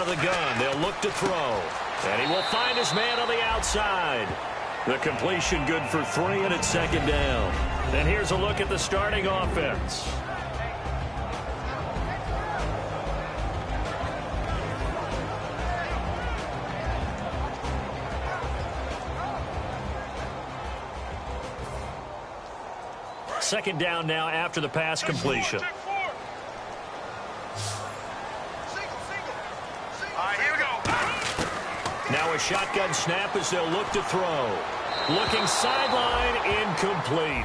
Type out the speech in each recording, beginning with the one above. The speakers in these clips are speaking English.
of the gun. They'll look to throw. And he will find his man on the outside. The completion good for 3, and it's second down. And here's a look at the starting offense. Second down now after the pass completion. Now a shotgun snap as they'll look to throw. Looking sideline, incomplete.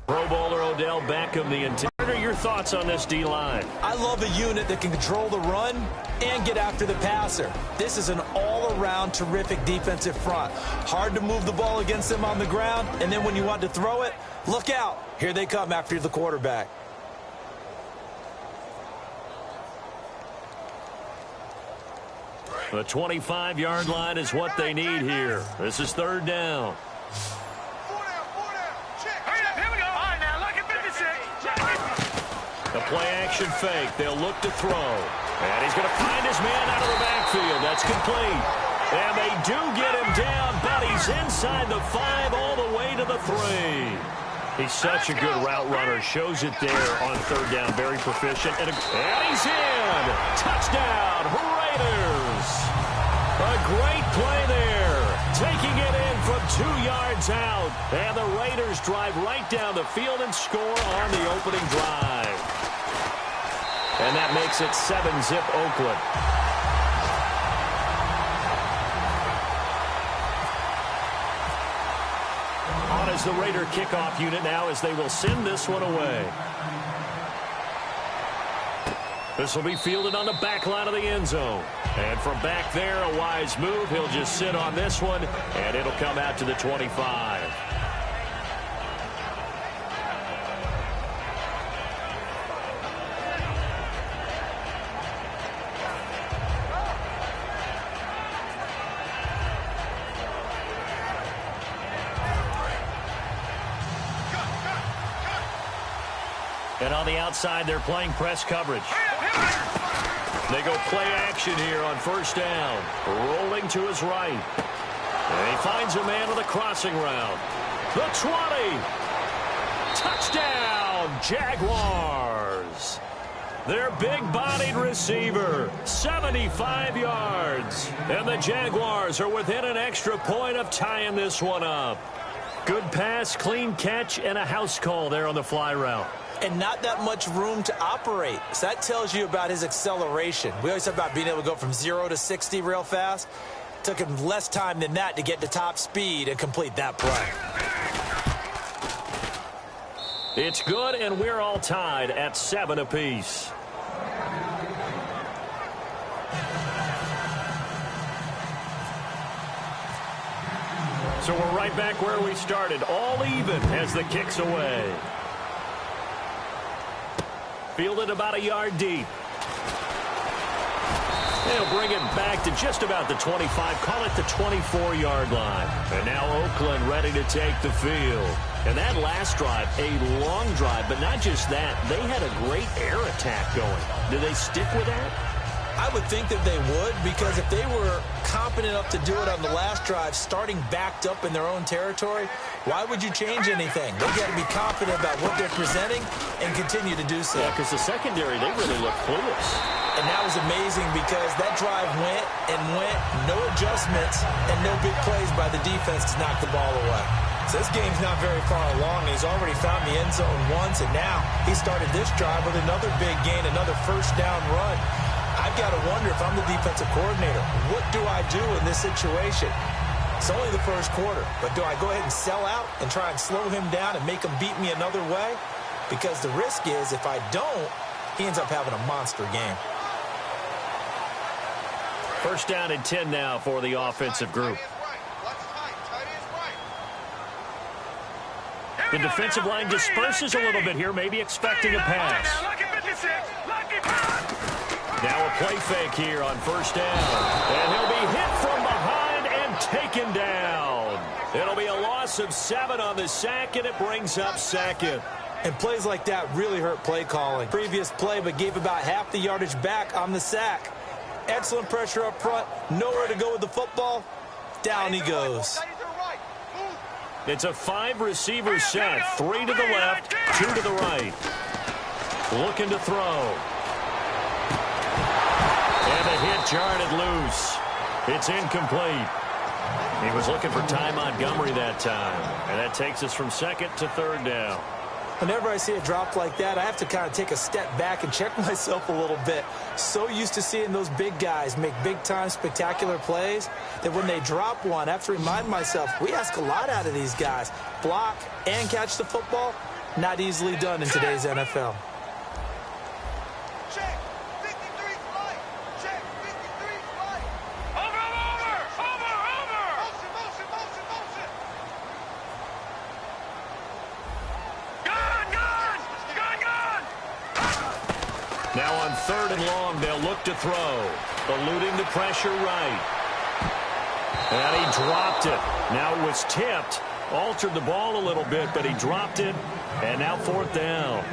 Pro Bowler Odell Beckham, the interior. Your thoughts on this D-line? I love a unit that can control the run and get after the passer. This is an all-around terrific defensive front. Hard to move the ball against them on the ground, and then when you want to throw it, look out. Here they come after the quarterback. The 25-yard line is what they need here. This is third down. The play-action fake. They'll look to throw. And he's going to find his man out of the backfield. That's complete. And they do get him down, but he's inside the 5 all the way to the 3. He's such a good route runner. Shows it there on third down. Very proficient. And he's in. Touchdown, Raiders. A great play there. Taking it in from 2 yards out. And the Raiders drive right down the field and score on the opening drive. And that makes it 7-zip Oakland. On as the Raider kickoff unit now as they will send this one away. This will be fielded on the back line of the end zone. And from back there, a wise move. He'll just sit on this one, and it'll come out to the 25. And on the outside, they're playing press coverage. They go play action here on first down. Rolling to his right. And he finds a man with a crossing route. The 20. Touchdown, Jaguars. Their big-bodied receiver, 75 yards. And the Jaguars are within an extra point of tying this one up. Good pass, clean catch, and a house call there on the fly route. And not that much room to operate. So that tells you about his acceleration. We always talk about being able to go from 0 to 60 real fast. Took him less time than that to get to top speed and complete that play. It's good, and we're all tied at 7 apiece. So we're right back where we started, all even as the kick's away. Fielded about a yard deep. They'll bring it back to just about the 25. Call it the 24-yard line. And now Oakland ready to take the field. And that last drive, a long drive, but not just that. They had a great air attack going. Do they stick with that? I would think that they would, because if they were competent enough to do it on the last drive, starting backed up in their own territory, why would you change anything? They've got to be confident about what they're presenting and continue to do so. Yeah, because the secondary, they really look clueless. And that was amazing because that drive went and went, no adjustments, and no big plays by the defense to knock the ball away. So this game's not very far along, and he's already found the end zone once, and now he started this drive with another big gain, another first down run. I've got to wonder if I'm the defensive coordinator, what do I do in this situation? It's only the first quarter, but do I go ahead and sell out and try and slow him down and make him beat me another way? Because the risk is if I don't, he ends up having a monster game. First down and 10 now for the offensive group. The defensive line disperses a little bit here, maybe expecting a pass. Now a play fake here on first down. And he'll be hit from behind and taken down. It'll be a loss of 7 on the sack, and it brings up second. And plays like that really hurt play calling. Previous play, but gave about half the yardage back on the sack. Excellent pressure up front. Nowhere to go with the football. Down he goes. It's a 5-receiver set. 3 to the left, 2 to the right. Looking to throw. And the hit jarred it loose. It's incomplete. He was looking for Ty Montgomery that time. And that takes us from second to third down. Whenever I see a drop like that, I have to kind of take a step back and check myself a little bit. So used to seeing those big guys make big-time spectacular plays that when they drop one, I have to remind myself, we ask a lot out of these guys. Block and catch the football, not easily done in today's NFL. Now on 3rd and long, they'll look to throw. Eluding the pressure right. And he dropped it. Now it was tipped. Altered the ball a little bit, but he dropped it. And now 4th down.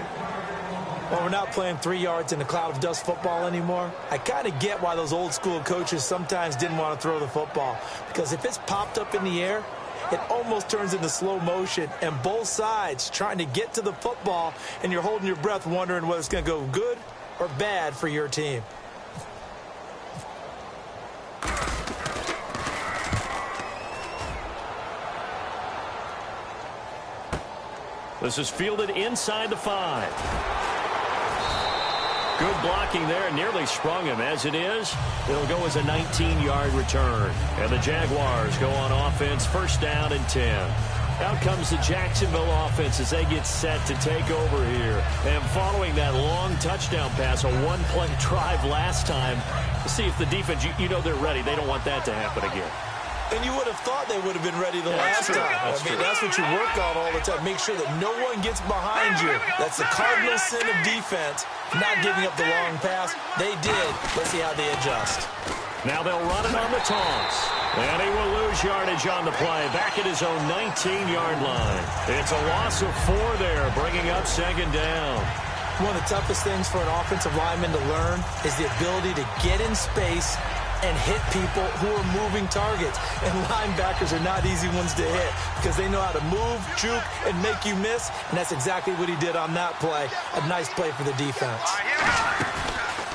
Well, we're not playing 3 yards in a cloud of dust football anymore. I kind of get why those old school coaches sometimes didn't want to throw the football. Because if it's popped up in the air, it almost turns into slow motion. And both sides trying to get to the football, and you're holding your breath wondering whether it's going to go good or bad for your team. This is fielded inside the 5. Good blocking there, nearly sprung him. As it is, it'll go as a 19-yard return. And the Jaguars go on offense, 1st down and 10. Out comes the Jacksonville offense as they get set to take over here. And following that long touchdown pass, a one-play drive last time, to see if the defense, you know they're ready. They don't want that to happen again. And you would have thought they would have been ready the last time. That's what you work on all the time. Make sure that no one gets behind you. That's the cardinal sin of defense, not giving up the long pass. They did. Let's see how they adjust. Now they'll run it on the toss. And he will lose yardage on the play. Back at his own 19-yard line. It's a loss of 4 there, bringing up 2nd down. One of the toughest things for an offensive lineman to learn is the ability to get in space and hit people who are moving targets. And linebackers are not easy ones to hit because they know how to move, juke, and make you miss. And that's exactly what he did on that play. A nice play for the defense.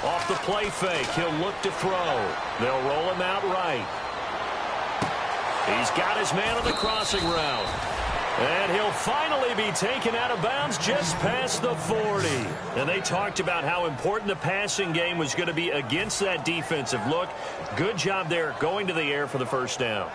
Off the play fake, he'll look to throw. They'll roll him out right. He's got his man on the crossing route. And he'll finally be taken out of bounds just past the 40. And they talked about how important the passing game was going to be against that defensive look. Good job there going to the air for the 1st down.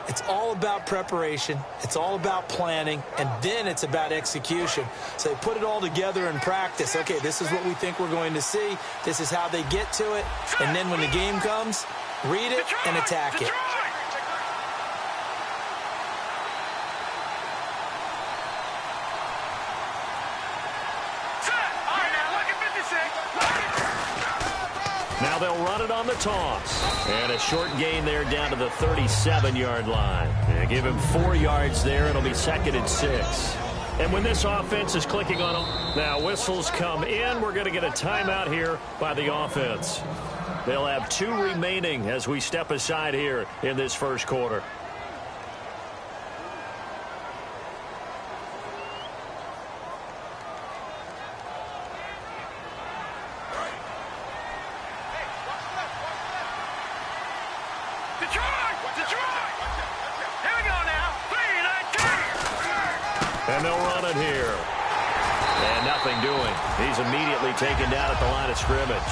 It's all about preparation. It's all about planning. And then it's about execution. So they put it all together in practice. Okay, this is what we think we're going to see. This is how they get to it. And then when the game comes, read it and attack it. Now they'll run it on the toss. And a short gain there down to the 37-yard line. And give him 4 yards there. It'll be 2nd and 6. And when this offense is clicking on them, now whistles come in. We're going to get a timeout here by the offense. They'll have 2 remaining as we step aside here in this 1st quarter. And they'll run it here. And nothing doing. He's immediately taken down at the line of scrimmage.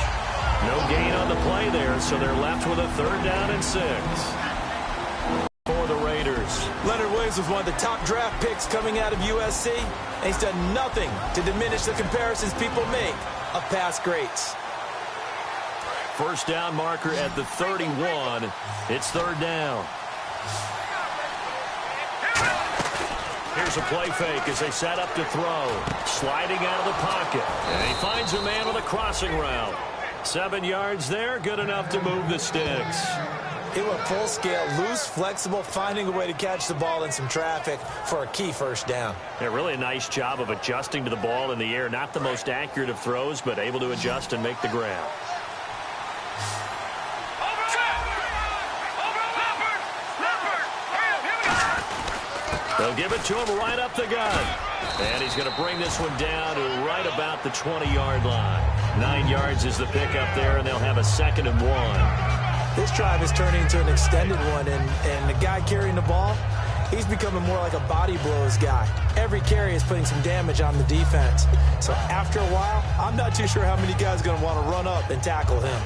No gain on the play there, so they're left with a 3rd down and 6. For the Raiders. Leonard Williams was one of the top draft picks coming out of USC, and he's done nothing to diminish the comparisons people make of past greats. 1st down marker at the 31. It's 3rd down. Here's a play fake as they set up to throw. Sliding out of the pocket. And he finds a man on the crossing route. 7 yards there, good enough to move the sticks. He went full scale, loose, flexible, finding a way to catch the ball in some traffic for a key first down. Yeah, really a nice job of adjusting to the ball in the air. Not the most accurate of throws, but able to adjust and make the grab. They'll give it to him right up the gut. And he's going to bring this one down to right about the 20-yard line. 9 yards is the pickup there, and they'll have a 2nd and 1. This drive is turning into an extended one, and the guy carrying the ball, he's becoming more like a body blows guy. Every carry is putting some damage on the defense. So after a while, I'm not too sure how many guys are going to want to run up and tackle him.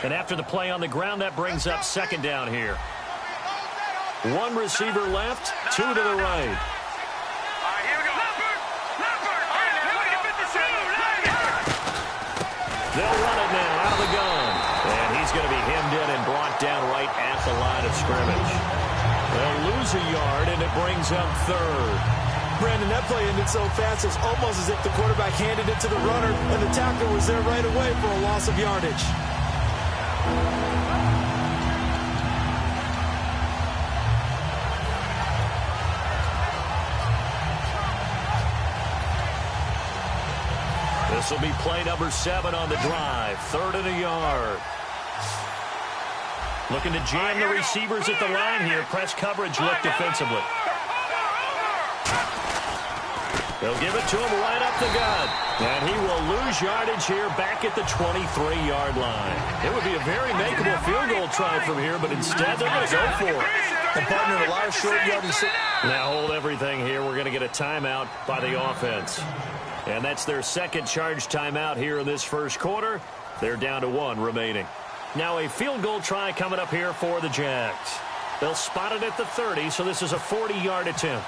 And after the play on the ground, that brings up 2nd down here. 1 receiver left, 2 to the right. They'll run it now out of the gun. And he's going to be hemmed in and brought down right at the line of scrimmage. They'll lose a yard, and it brings up 3rd. Brandon, that play ended so fast, it's almost as if the quarterback handed it to the runner, and the tackler was there right away for a loss of yardage. This will be play number 7 on the drive. 3rd and a yard. Looking to jam the receivers at the line here. Press coverage look defensively. They'll give it to him right up the gut. And he will lose yardage here back at the 23-yard line. It would be a very makeable field goal try from here, but instead they're going to go for it. And partner, a lot of short yardage. Now hold everything here. We're going to get a timeout by the offense. And that's their 2nd charge timeout here in this first quarter. They're down to 1 remaining. Now a field goal try coming up here for the Jags. They'll spot it at the 30, so this is a 40-yard attempt.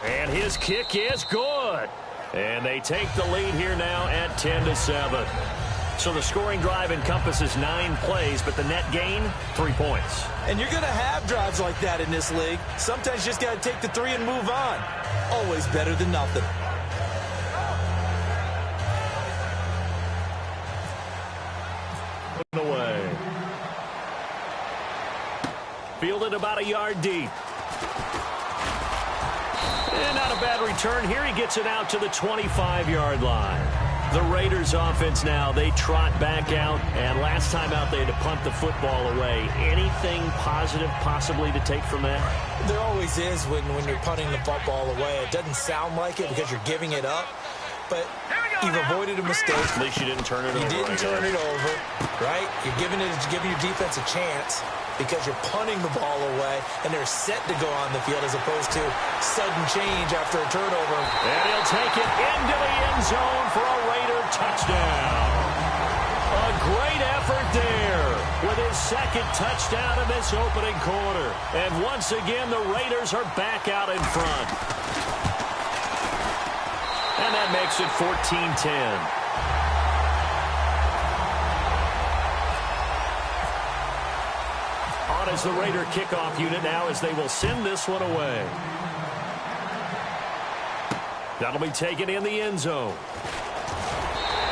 And his kick is good. And they take the lead here now at 10-7. So the scoring drive encompasses 9 plays, but the net gain, 3 points. And you're going to have drives like that in this league. Sometimes you just got to take the 3 and move on. Always better than nothing. Away. Fielded about a yard deep. And not a bad return here. He gets it out to the 25-yard line. The Raiders offense now, they trot back out, and last time out they had to punt the football away. Anything positive possibly to take from that? There always is when you're punting the football away. It doesn't sound like it because you're giving it up, but you've avoided a mistake. At least you didn't turn it over. You didn't turn it over, right? You're giving your defense a chance because you're punting the ball away, and they're set to go on the field as opposed to sudden change after a turnover. And he'll take it into the end zone for a Raider touchdown. A great effort there with his 2nd touchdown in this opening quarter. And once again, the Raiders are back out in front. And that makes it 14-10. As the Raider kickoff unit now as they will send this one away. That'll be taken in the end zone.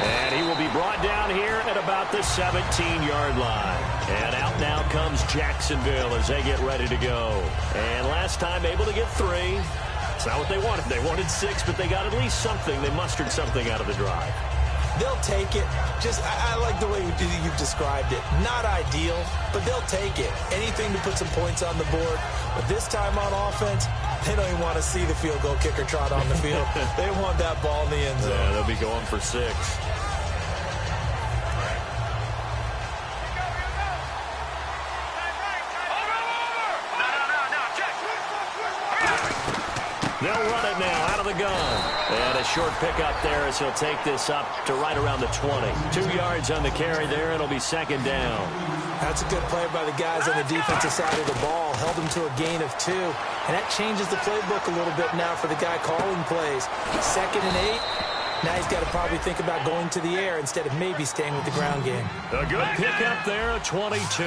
And he will be brought down here at about the 17-yard line. And out now comes Jacksonville as they get ready to go. And last time able to get 3. It's not what they wanted. They wanted 6, but they got at least something. They mustered something out of the drive. They'll take it. I like the way you've described it. Not ideal, but they'll take it. Anything to put some points on the board. But this time on offense, they don't even want to see the field goal kicker trot on the field. They want that ball in the end zone. Yeah, they'll be going for 6. They'll run it now out of the gun. And a short pickup there as he'll take this up to right around the 20. 2 yards on the carry there. It'll be 2nd down. That's a good play by the guys on the defensive side of the ball. Held them to a gain of 2. And that changes the playbook a little bit now for the guy calling plays. 2nd and 8. Now he's got to probably think about going to the air instead of maybe staying with the ground game. A good pickup there, a 22.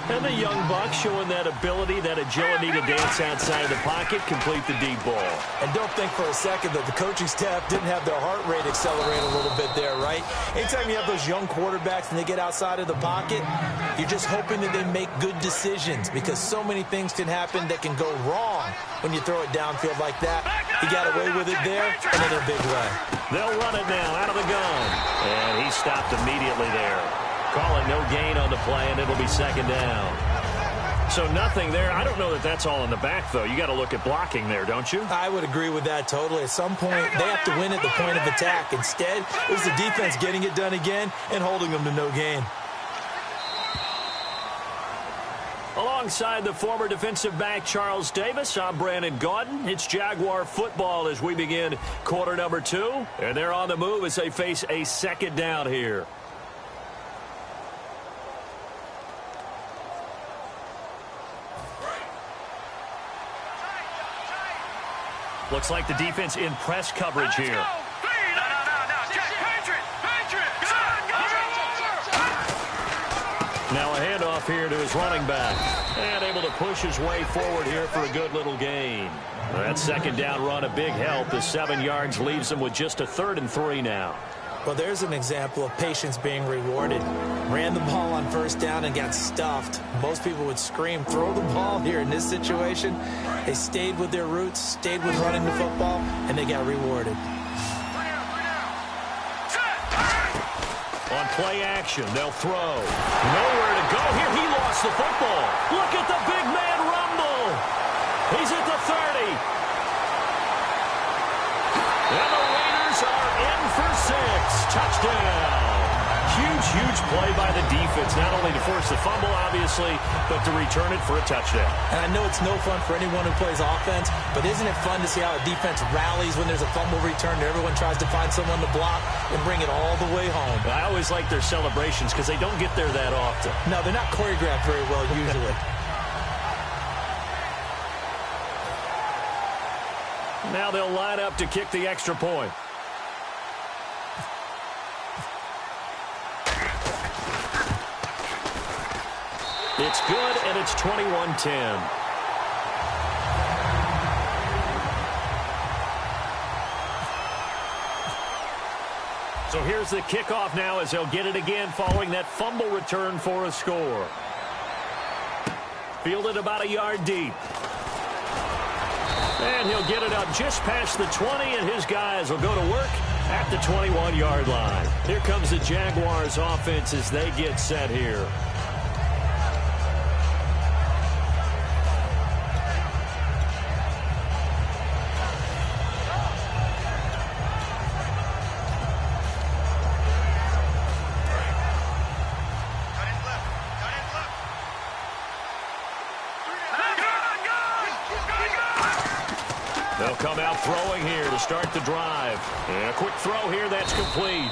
And the young buck showing that ability, that agility to dance outside of the pocket, complete the deep ball. And don't think for a second that the coaching staff didn't have their heart rate accelerate a little bit there, right? Anytime you have those young quarterbacks and they get outside of the pocket, you're just hoping that they make good decisions because so many things can happen that can go wrong when you throw it downfield like that. He got away with it there and in a big way. They'll run it now out of the gun. And he stopped immediately there. Call it no gain on the play, and it'll be 2nd down. So nothing there. I don't know that that's all in the back, though. You got to look at blocking there, don't you? I would agree with that totally. At some point, they have to win at the point of attack. Instead, it was the defense getting it done again and holding them to no gain. Alongside the former defensive back Charles Davis, I'm Brandon Gaudin. It's Jaguar football as we begin quarter number 2. And they're on the move as they face a 2nd down here. Looks like the defense in press coverage here. Now a handoff here to his running back. And able to push his way forward here for a good little gain. That 2nd down run, a big help. The 7 yards leaves him with just a 3rd and 3 now. Well, there's an example of patience being rewarded. Ran the ball on 1st down and got stuffed. Most people would scream, throw the ball here. In this situation, they stayed with their roots, stayed with running the football, and they got rewarded. On play action, they'll throw. Nowhere to go here. He lost the football. Look at the big man rumble. He's at the 30. And the Raiders are in for 6. Touchdown. Huge play by the defense, not only to force the fumble, obviously, but to return it for a touchdown. And I know it's no fun for anyone who plays offense, but isn't it fun to see how a defense rallies when there's a fumble return and everyone tries to find someone to block and bring it all the way home? I always like their celebrations because they don't get there that often. No, they're not choreographed very well usually. Now they'll line up to kick the extra point. It's good, and it's 21-10. So here's the kickoff now as they'll get it again following that fumble return for a score. Fielded about a yard deep. And he'll get it up just past the 20, and his guys will go to work at the 21-yard line. Here comes the Jaguars offense as they get set here. They'll come out throwing here to start the drive. And a quick throw here, that's complete.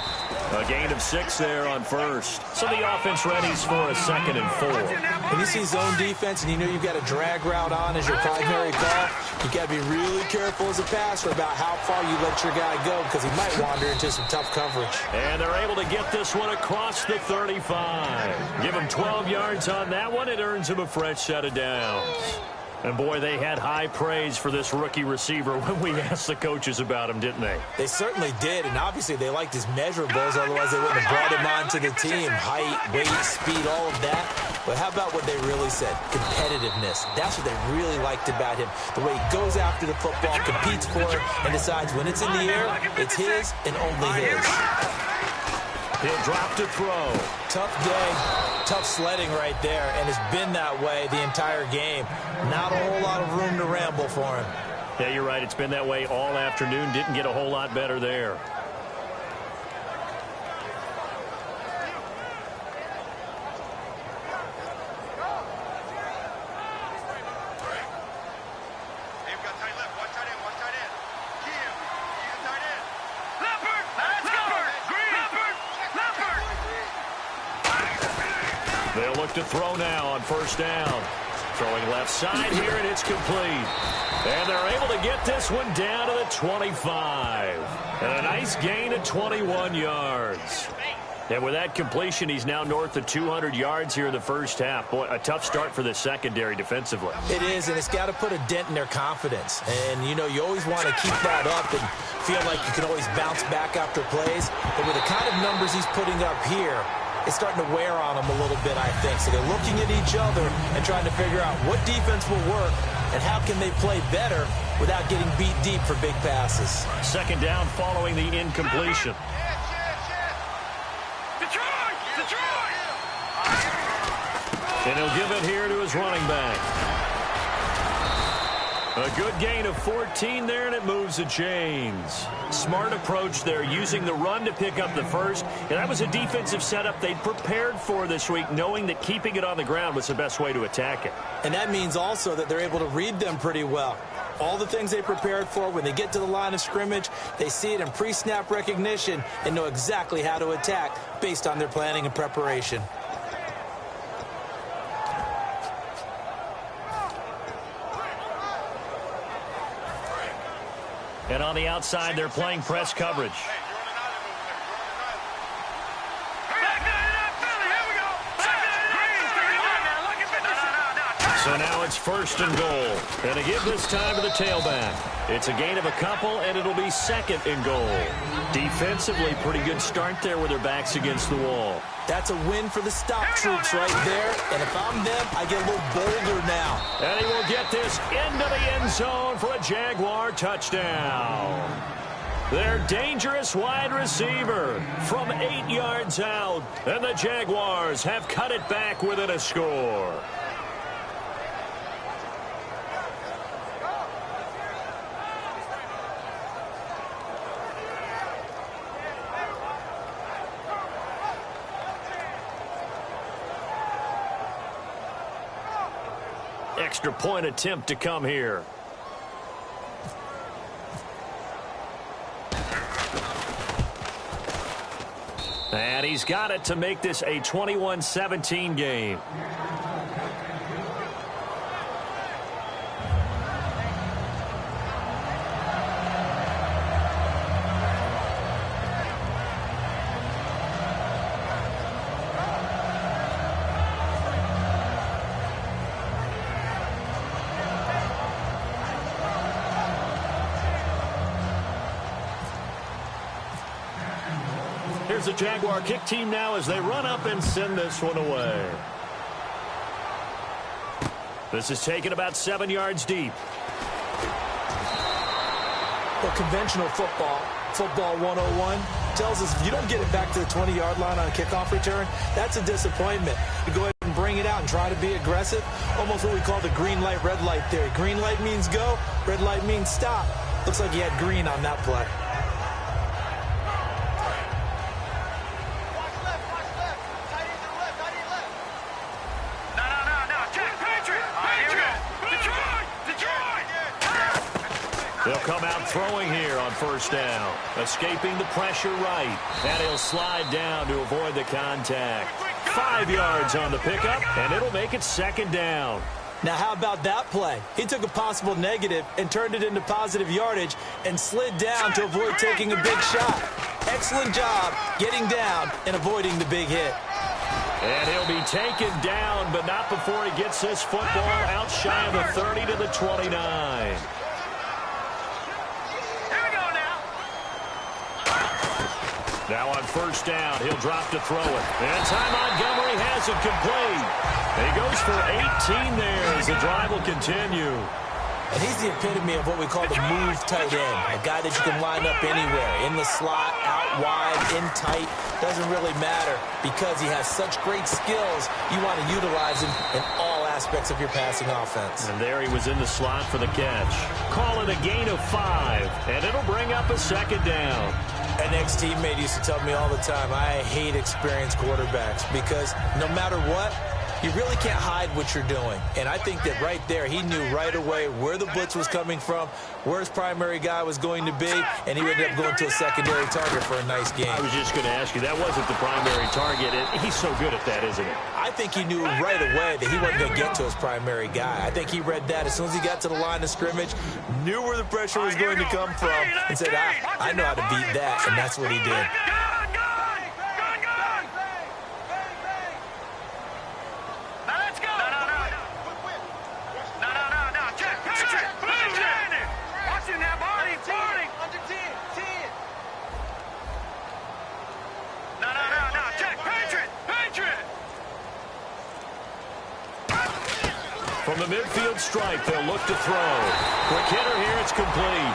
A gain of 6 there on 1st. So the offense readies for a 2nd and 4. When you see zone defense and you know you've got a drag route on as your primary call, you got to be really careful as a passer about how far you let your guy go because he might wander into some tough coverage. And they're able to get this one across the 35. Give him 12 yards on that one. It earns him a fresh set of downs. And, boy, they had high praise for this rookie receiver when we asked the coaches about him, didn't they? They certainly did, and obviously they liked his measurables, otherwise they wouldn't have brought him onto the team. Height, weight, speed, all of that. But how about what they really said? Competitiveness. That's what they really liked about him. The way he goes after the football, competes for it, and decides when it's in the air, it's his and only his. He'll drop to throw. Tough day, tough sledding right there, and it's been that way the entire game. Not a whole lot of room to ramble for him. Yeah, you're right. It's been that way all afternoon. Didn't get a whole lot better there. to throw now on first down. Throwing left side here, and it's complete. And they're able to get this one down to the 25. And a nice gain of 21 yards. And with that completion, he's now north of 200 yards here in the first half. Boy, a tough start for the secondary defensively. It is, and it's got to put a dent in their confidence. And, you know, you always want to keep that up and feel like you can always bounce back after plays. But with the kind of numbers he's putting up here, it's starting to wear on them a little bit, I think. So they're looking at each other and trying to figure out what defense will work and how can they play better without getting beat deep for big passes. Second down following the incompletion. And he'll give it here to his running back. A good gain of 14 there, and it moves the chains. Smart approach there, using the run to pick up the first. And that was a defensive setup they'd prepared for this week, knowing that keeping it on the ground was the best way to attack it. And that means also that they're able to read them pretty well. All the things they prepared for, when they get to the line of scrimmage, they see it in pre-snap recognition and know exactly how to attack based on their planning and preparation. And on the outside, they're playing press coverage. So now it's first and goal. And to give this time to the tailback. It's a gain of a couple, and it'll be second and goal. Defensively, pretty good start there with their backs against the wall. That's a win for the stop troops right there. And if I'm them, I get a little bolder now. And he will get this into the end zone for a Jaguar touchdown. Their dangerous wide receiver from 8 yards out. And the Jaguars have cut it back within a score. Extra point attempt to come here. And he's got it to make this a 21-17 game. Here's the Jaguar kick team now as they run up and send this one away. This is taken about 7 yards deep. Well, conventional football 101, tells us if you don't get it back to the 20-yard line on a kickoff return, that's a disappointment. You go ahead and bring it out and try to be aggressive, almost what we call the green light, red light theory. Green light means go, red light means stop. Looks like he had green on that play. They'll come out throwing here on first down. Escaping the pressure right. And he'll slide down to avoid the contact. 5 yards on the pickup, and it'll make it second down. Now, how about that play? He took a possible negative and turned it into positive yardage and slid down to avoid taking a big shot. Excellent job getting down and avoiding the big hit. And he'll be taken down, but not before he gets this football out shy of the 30 to the 29. Now on first down, he'll drop to throw it. And Ty Montgomery has it complete. He goes for 18 there as the drive will continue. And he's the epitome of what we call the move tight end. A guy that you can line up anywhere. In the slot, out wide, in tight. Doesn't really matter because he has such great skills. You want to utilize him in all aspects of your passing offense. And there he was in the slot for the catch. Call it a gain of 5. And it'll bring up a second down. An ex-teammate used to tell me all the time, I hate experienced quarterbacks because no matter what, you really can't hide what you're doing. And I think that right there, he knew right away where the blitz was coming from, where his primary guy was going to be, and he ended up going to a secondary target for a nice game. I was just going to ask you, that wasn't the primary target. He's so good at that, isn't he? I think he knew right away that he wasn't going to get to his primary guy. I think he read that as soon as he got to the line of scrimmage, knew where the pressure was going to come from, and said, I know how to beat that, and that's what he did. From the midfield stripe, they'll look to throw. Quick hitter here, it's complete.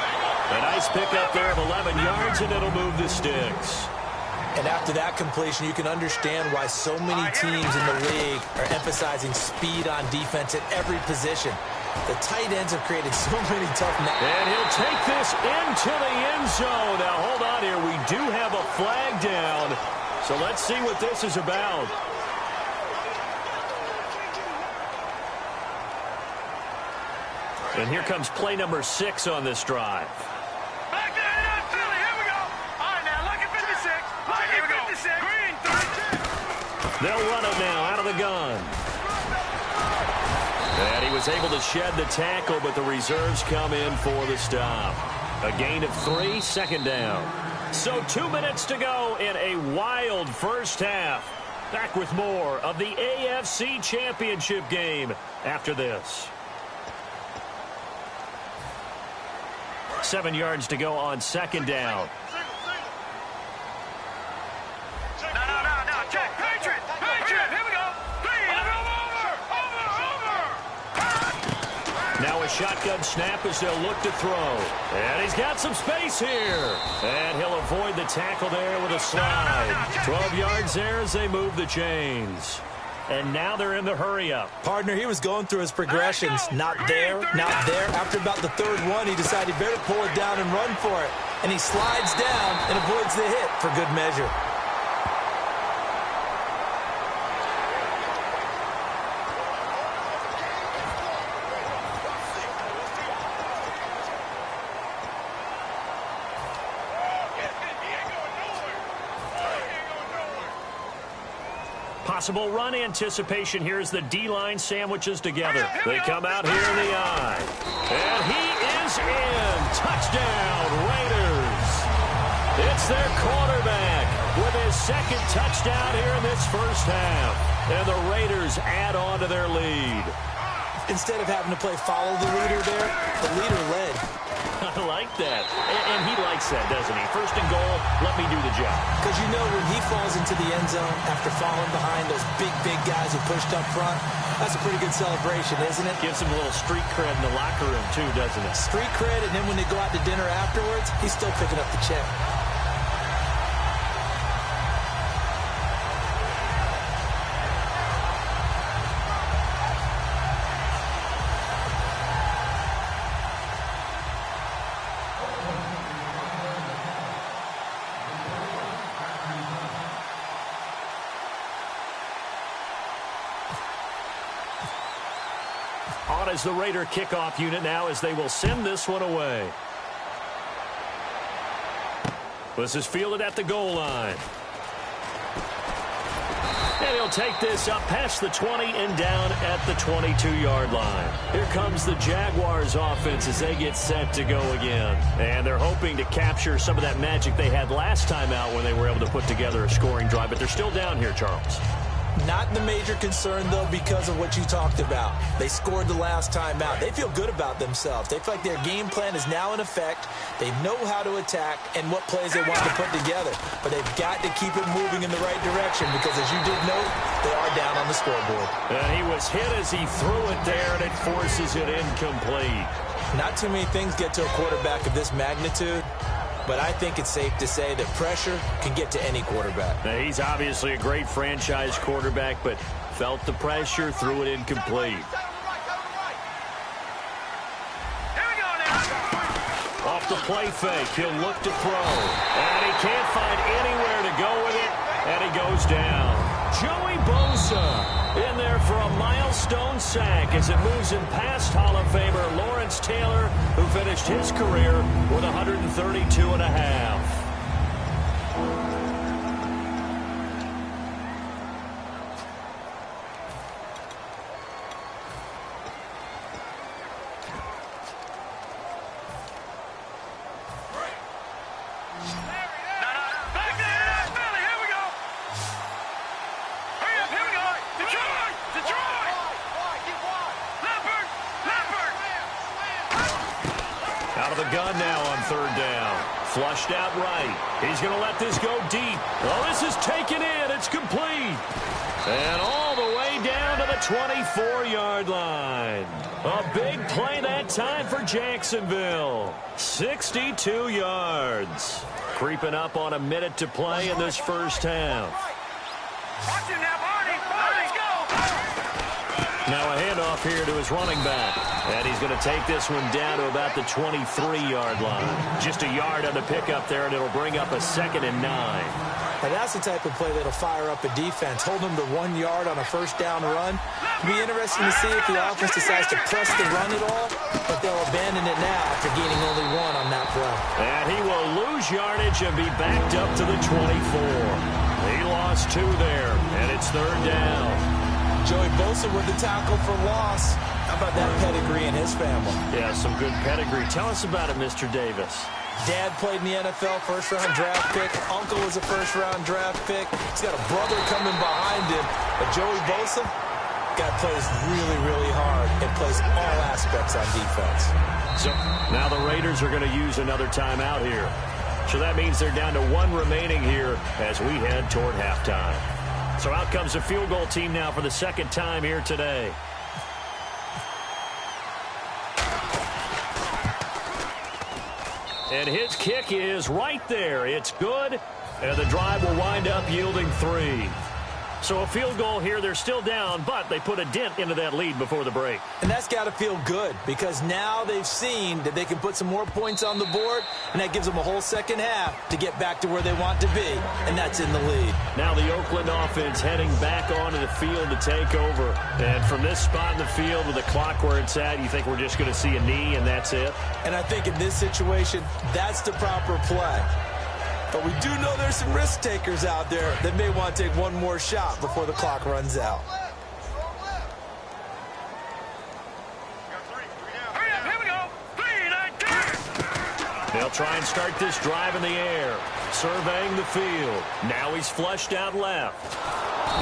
A nice pickup there of 11 yards, and it'll move the sticks. And after that completion, you can understand why so many teams in the league are emphasizing speed on defense at every position. The tight ends have created so many tough... And he'll take this into the end zone. Now, hold on here. We do have a flag down. So let's see what this is about. And here comes play number 6 on this drive. Back there, Philly, here we go. All right, now, look at 56. Look at 56. Green, 32. They'll run it now out of the gun. And he was able to shed the tackle, but the reserves come in for the stop. A gain of 3, second down. So 2 minutes to go in a wild first half. Back with more of the AFC Championship game after this. 7 yards to go on second down. No. Check. Patriot. Here we go. Over. Now a shotgun snap as they'll look to throw. And he's got some space here. And he'll avoid the tackle there with a slide. 12 yards there as they move the chains. And now they're in the hurry-up. Partner, he was going through his progressions. Not there, not there. After about the third one, he decided he better pull it down and run for it. And he slides down and avoids the hit for good measure. Possible run anticipation here as the D-line sandwiches together. They come out here in the eye. And he is in. Touchdown, Raiders. It's their quarterback with his second touchdown here in this first half. And the Raiders add on to their lead. Instead of having to play follow the leader there, the leader led. I like that. And he likes that, doesn't he? First and goal, let me do the job. Because you know when he falls into the end zone after falling behind those big guys who pushed up front, that's a pretty good celebration, isn't it? Gives him a little street cred in the locker room, too, doesn't it? Street cred, and then when they go out to dinner afterwards, he's still picking up the check. On as the Raider kickoff unit now as they will send this one away. This is fielded at the goal line. And he'll take this up past the 20 and down at the 22-yard line. Here comes the Jaguars offense as they get set to go again. And they're hoping to capture some of that magic they had last time out when they were able to put together a scoring drive. But they're still down here, Charles. Not the major concern, though, because of what you talked about. They scored the last time out. They feel good about themselves. They feel like their game plan is now in effect. They know how to attack and what plays they want to put together. But they've got to keep it moving in the right direction because, as you did note, they are down on the scoreboard. And he was hit as he threw it there, and it forces it incomplete. Not too many things get to a quarterback of this magnitude. But I think it's safe to say that pressure can get to any quarterback. Now, he's obviously a great franchise quarterback, but felt the pressure, threw it incomplete. Off the play fake, he'll look to throw. And he can't find anywhere to go with it, and he goes down. Joey Bosa in there for a milestone sack as it moves him past Hall of Famer Lawrence Taylor, who finished his career with 132 and a half. the gun now on third down. Flushed out right. He's going to let this go deep. Oh, this is taken in. It's complete. And all the way down to the 24-yard line. A big play that time for Jacksonville. 62 yards. Creeping up on a minute to play in this first half. Watch it now, Barney. Let's go. Now a handoff here to his running back. And he's going to take this one down to about the 23-yard line. Just a yard on the pickup there, and it'll bring up a 2nd and 9. Now that's the type of play that'll fire up a defense. Hold them to 1 yard on a first down run. It'll be interesting to see if the offense decides to press the run at all, but they'll abandon it now after gaining only 1 on that play. And he will lose yardage and be backed up to the 24. He lost 2 there, and it's third down. Joey Bosa with the tackle for loss. How about that pedigree in his family? Yeah, some good pedigree. Tell us about it, Mr. Davis. Dad played in the NFL, first-round draft pick. Uncle was a first-round draft pick. He's got a brother coming behind him. But Joey Bosa, guy plays really, really hard and plays all aspects on defense. So now the Raiders are going to use another timeout here. So that means they're down to 1 remaining here as we head toward halftime. So out comes the field goal team now for the second time here today. And his kick is right there. It's good, and the drive will wind up yielding 3. So a field goal here. They're still down, but they put a dent into that lead before the break. And that's got to feel good because now they've seen that they can put some more points on the board, and that gives them a whole second half to get back to where they want to be, and that's in the lead. Now the Oakland offense heading back onto the field to take over. And from this spot in the field with the clock where it's at, you think we're just going to see a knee and that's it? And I think in this situation, that's the proper play. But we do know there's some risk takers out there that may want to take one more shot before the clock runs out. Hurry up, here we go. 3, 9, 2. They'll try and start this drive in the air. Surveying the field. Now he's flushed out left.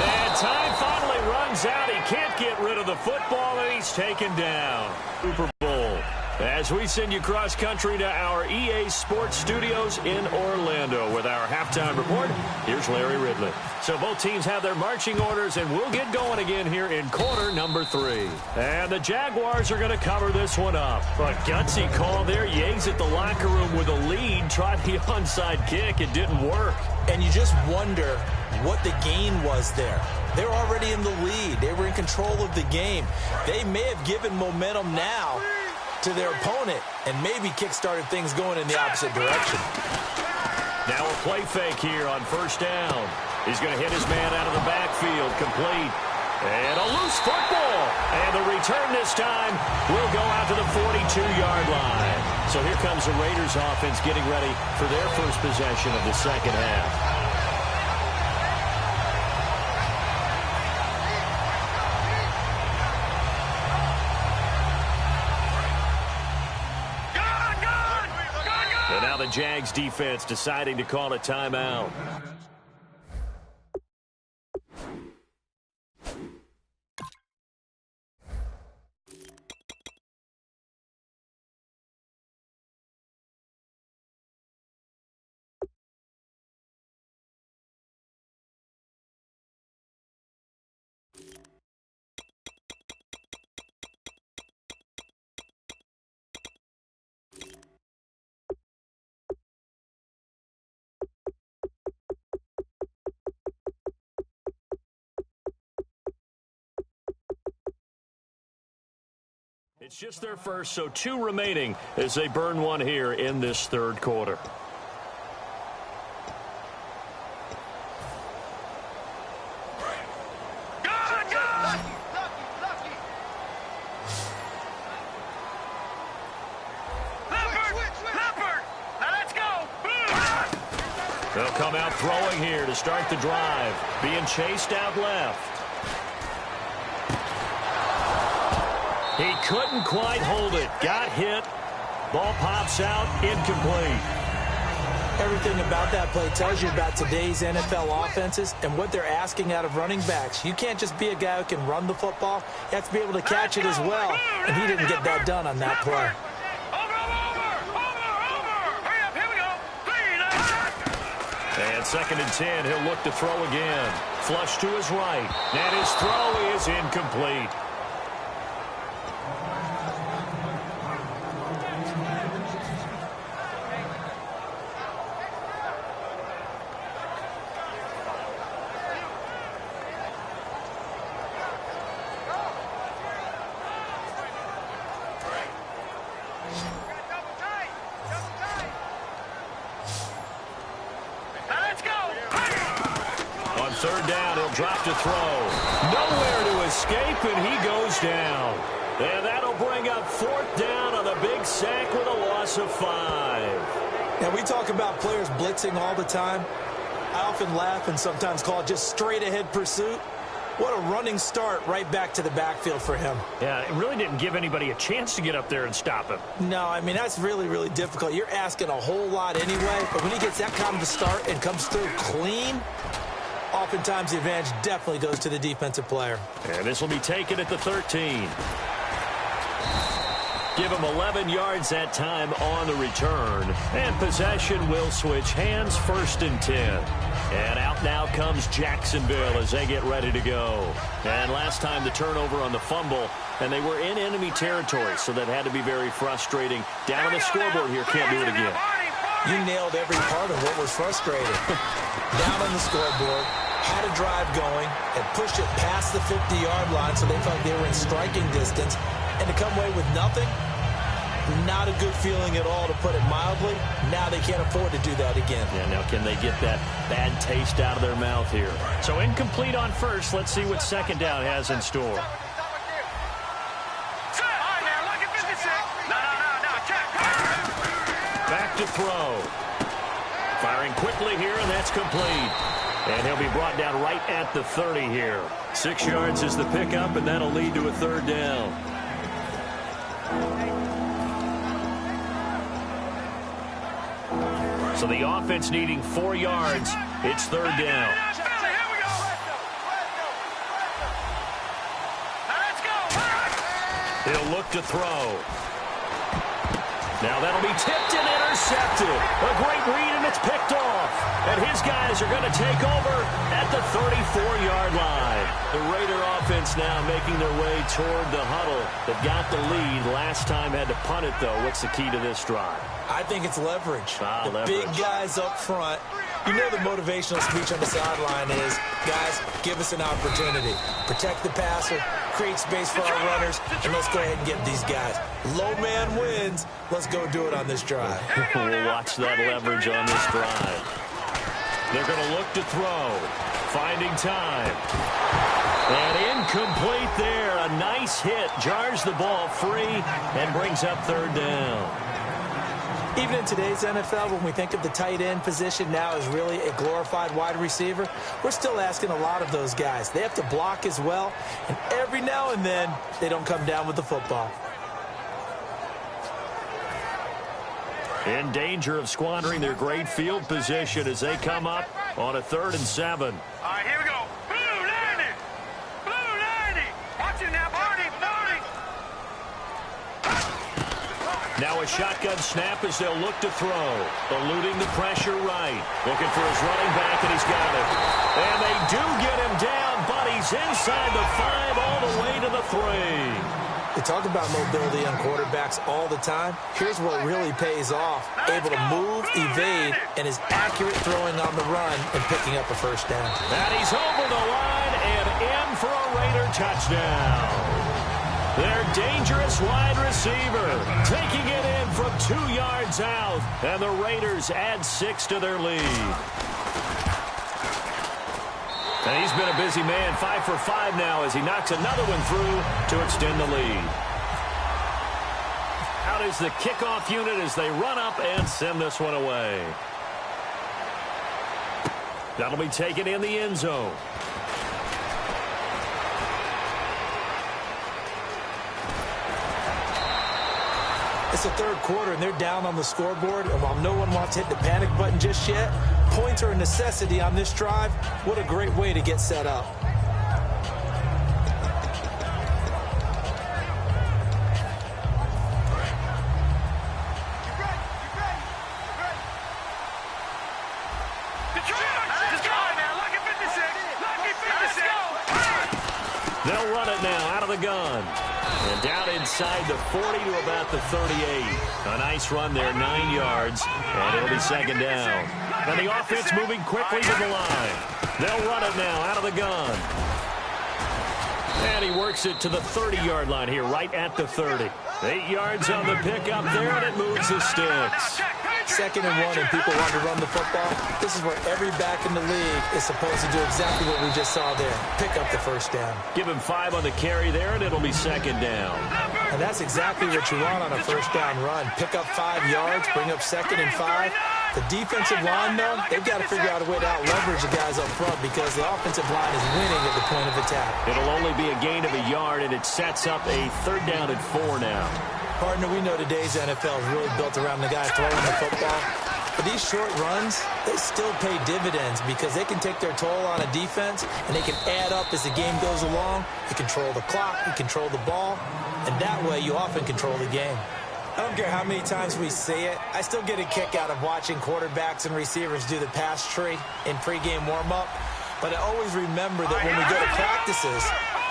And time finally runs out. He can't get rid of the football, and he's taken down. Super Bowl. As we send you cross-country to our EA Sports Studios in Orlando with our halftime report, here's Larry Ridley. So both teams have their marching orders, and we'll get going again here in quarter number 3. And the Jaguars are going to cover this one up. A gutsy call there. You exit the locker room with a lead. Tried the onside kick. It didn't work. And you just wonder what the gain was there. They were already in the lead. They were in control of the game. They may have given momentum now to their opponent and maybe kick-started things going in the opposite direction. Now a play fake here on first down. He's going to hit his man out of the backfield, complete. And a loose football. And the return this time will go out to the 42-yard line. So here comes the Raiders offense getting ready for their first possession of the second half. And now the Jags defense deciding to call a timeout. It's just their first, so 2 remaining as they burn one here in this third quarter. They'll come out throwing here to start the drive. Being chased out left. He couldn't quite hold it. Got hit. Ball pops out. Incomplete. Everything about that play tells you about today's NFL offenses and what they're asking out of running backs. You can't just be a guy who can run the football. You have to be able to catch it as well. And he didn't get that done on that play. 2nd and 10, he'll look to throw again. Flush to his right, and his throw is incomplete. Third down, he'll drop to throw. Nowhere to escape, and he goes down. And that'll bring up 4th down on the big sack with a loss of 5. Now, we talk about players blitzing all the time. I often laugh and sometimes call it just straight-ahead pursuit. What a running start right back to the backfield for him. Yeah, it really didn't give anybody a chance to get up there and stop him. No, I mean, that's really, really difficult. You're asking a whole lot anyway, but when he gets that kind of a start and comes through clean, oftentimes the advantage definitely goes to the defensive player. And this will be taken at the 13. Give him 11 yards that time on the return. And possession will switch hands, 1st and 10. And out now comes Jacksonville as they get ready to go. And last time the turnover on the fumble, and they were in enemy territory, so that had to be very frustrating. Down on the scoreboard here, can't do it again. You nailed every part of what was frustrating. Down on the scoreboard, had a drive going, and pushed it past the 50-yard line so they felt like they were in striking distance. And to come away with nothing, not a good feeling at all, to put it mildly. Now they can't afford to do that again. Yeah, now can they get that bad taste out of their mouth here? So incomplete on first. Let's see what 2nd down has in store. Back to throw. Firing quickly here, and that's complete. And he'll be brought down right at the 30 here. 6 yards is the pickup, and that'll lead to a 3rd down. So the offense needing 4 yards. It's 3rd down. He'll look to throw. Now that'll be tipped and intercepted. A great read, and it's picked off. And his guys are going to take over at the 34-yard line. The Raider offense now making their way toward the huddle. They've got the lead. Last time had to punt it, though. What's the key to this drive? I think it's leverage. Leverage. Big guys up front. You know the motivational speech on the sideline is, guys, give us an opportunity. Protect the passer, create space for our runners, and let's go ahead and get these guys. Low man wins. Let's go do it on this drive. We'll watch that leverage on this drive. They're going to look to throw. Finding time. And incomplete there. A nice hit. Jars the ball free and brings up 3rd down. Even in today's NFL, when we think of the tight end position now as really a glorified wide receiver, we're still asking a lot of those guys. They have to block as well, and every now and then, they don't come down with the football. In danger of squandering their great field position as they come up on a 3rd and 7. All right, here we go. Blue 90. Blue 90. Watch it now, Barney. Now a shotgun snap as they'll look to throw. Eluding the pressure right. Looking for his running back, and he's got it. And they do get him down, but he's inside the 5 all the way to the 3. We talk about mobility on quarterbacks all the time. Here's what really pays off. Able to move, evade, and is accurate throwing on the run and picking up a 1st down. And he's over the line and in for a Raider touchdown. Their dangerous wide receiver taking it in from 2 yards out. And the Raiders add 6 to their lead. And he's been a busy man, 5 for 5 now as he knocks another one through to extend the lead. Out is the kickoff unit as they run up and send this one away. That'll be taken in the end zone. It's the 3rd quarter, and they're down on the scoreboard. And while no one wants to hit the panic button just yet, points are a necessity on this drive. What a great way to get set up. Detroit! run it now out of the gun. And down inside the 40 to about the 38. A nice run there, 9 yards, and it'll be second down. And the offense moving quickly to the line. They'll run it now out of the gun. And he works it to the 30-yard line here, right at the 30. 8 yards on the pickup there, and it moves the sticks. 2nd and 1, and people want to run the football. This is where every back in the league is supposed to do exactly what we just saw there. Pick up the first down. Give him 5 on the carry there, and it'll be second down. And that's exactly what you want on a first down run. Pick up 5 yards, bring up 2nd and 5. The defensive line, though, they've got to figure out a way to out-leverage the guys up front because the offensive line is winning at the point of attack. It'll only be a gain of a yard, and it sets up a 3rd down and 4 now. Partner, we know today's NFL is really built around the guy throwing the football. But these short runs, they still pay dividends because they can take their toll on a defense, and they can add up as the game goes along. You control the clock, you control the ball, and that way you often control the game. I don't care how many times we see it. I still get a kick out of watching quarterbacks and receivers do the pass tree in pregame warm-up. But I always remember that when we go to practices,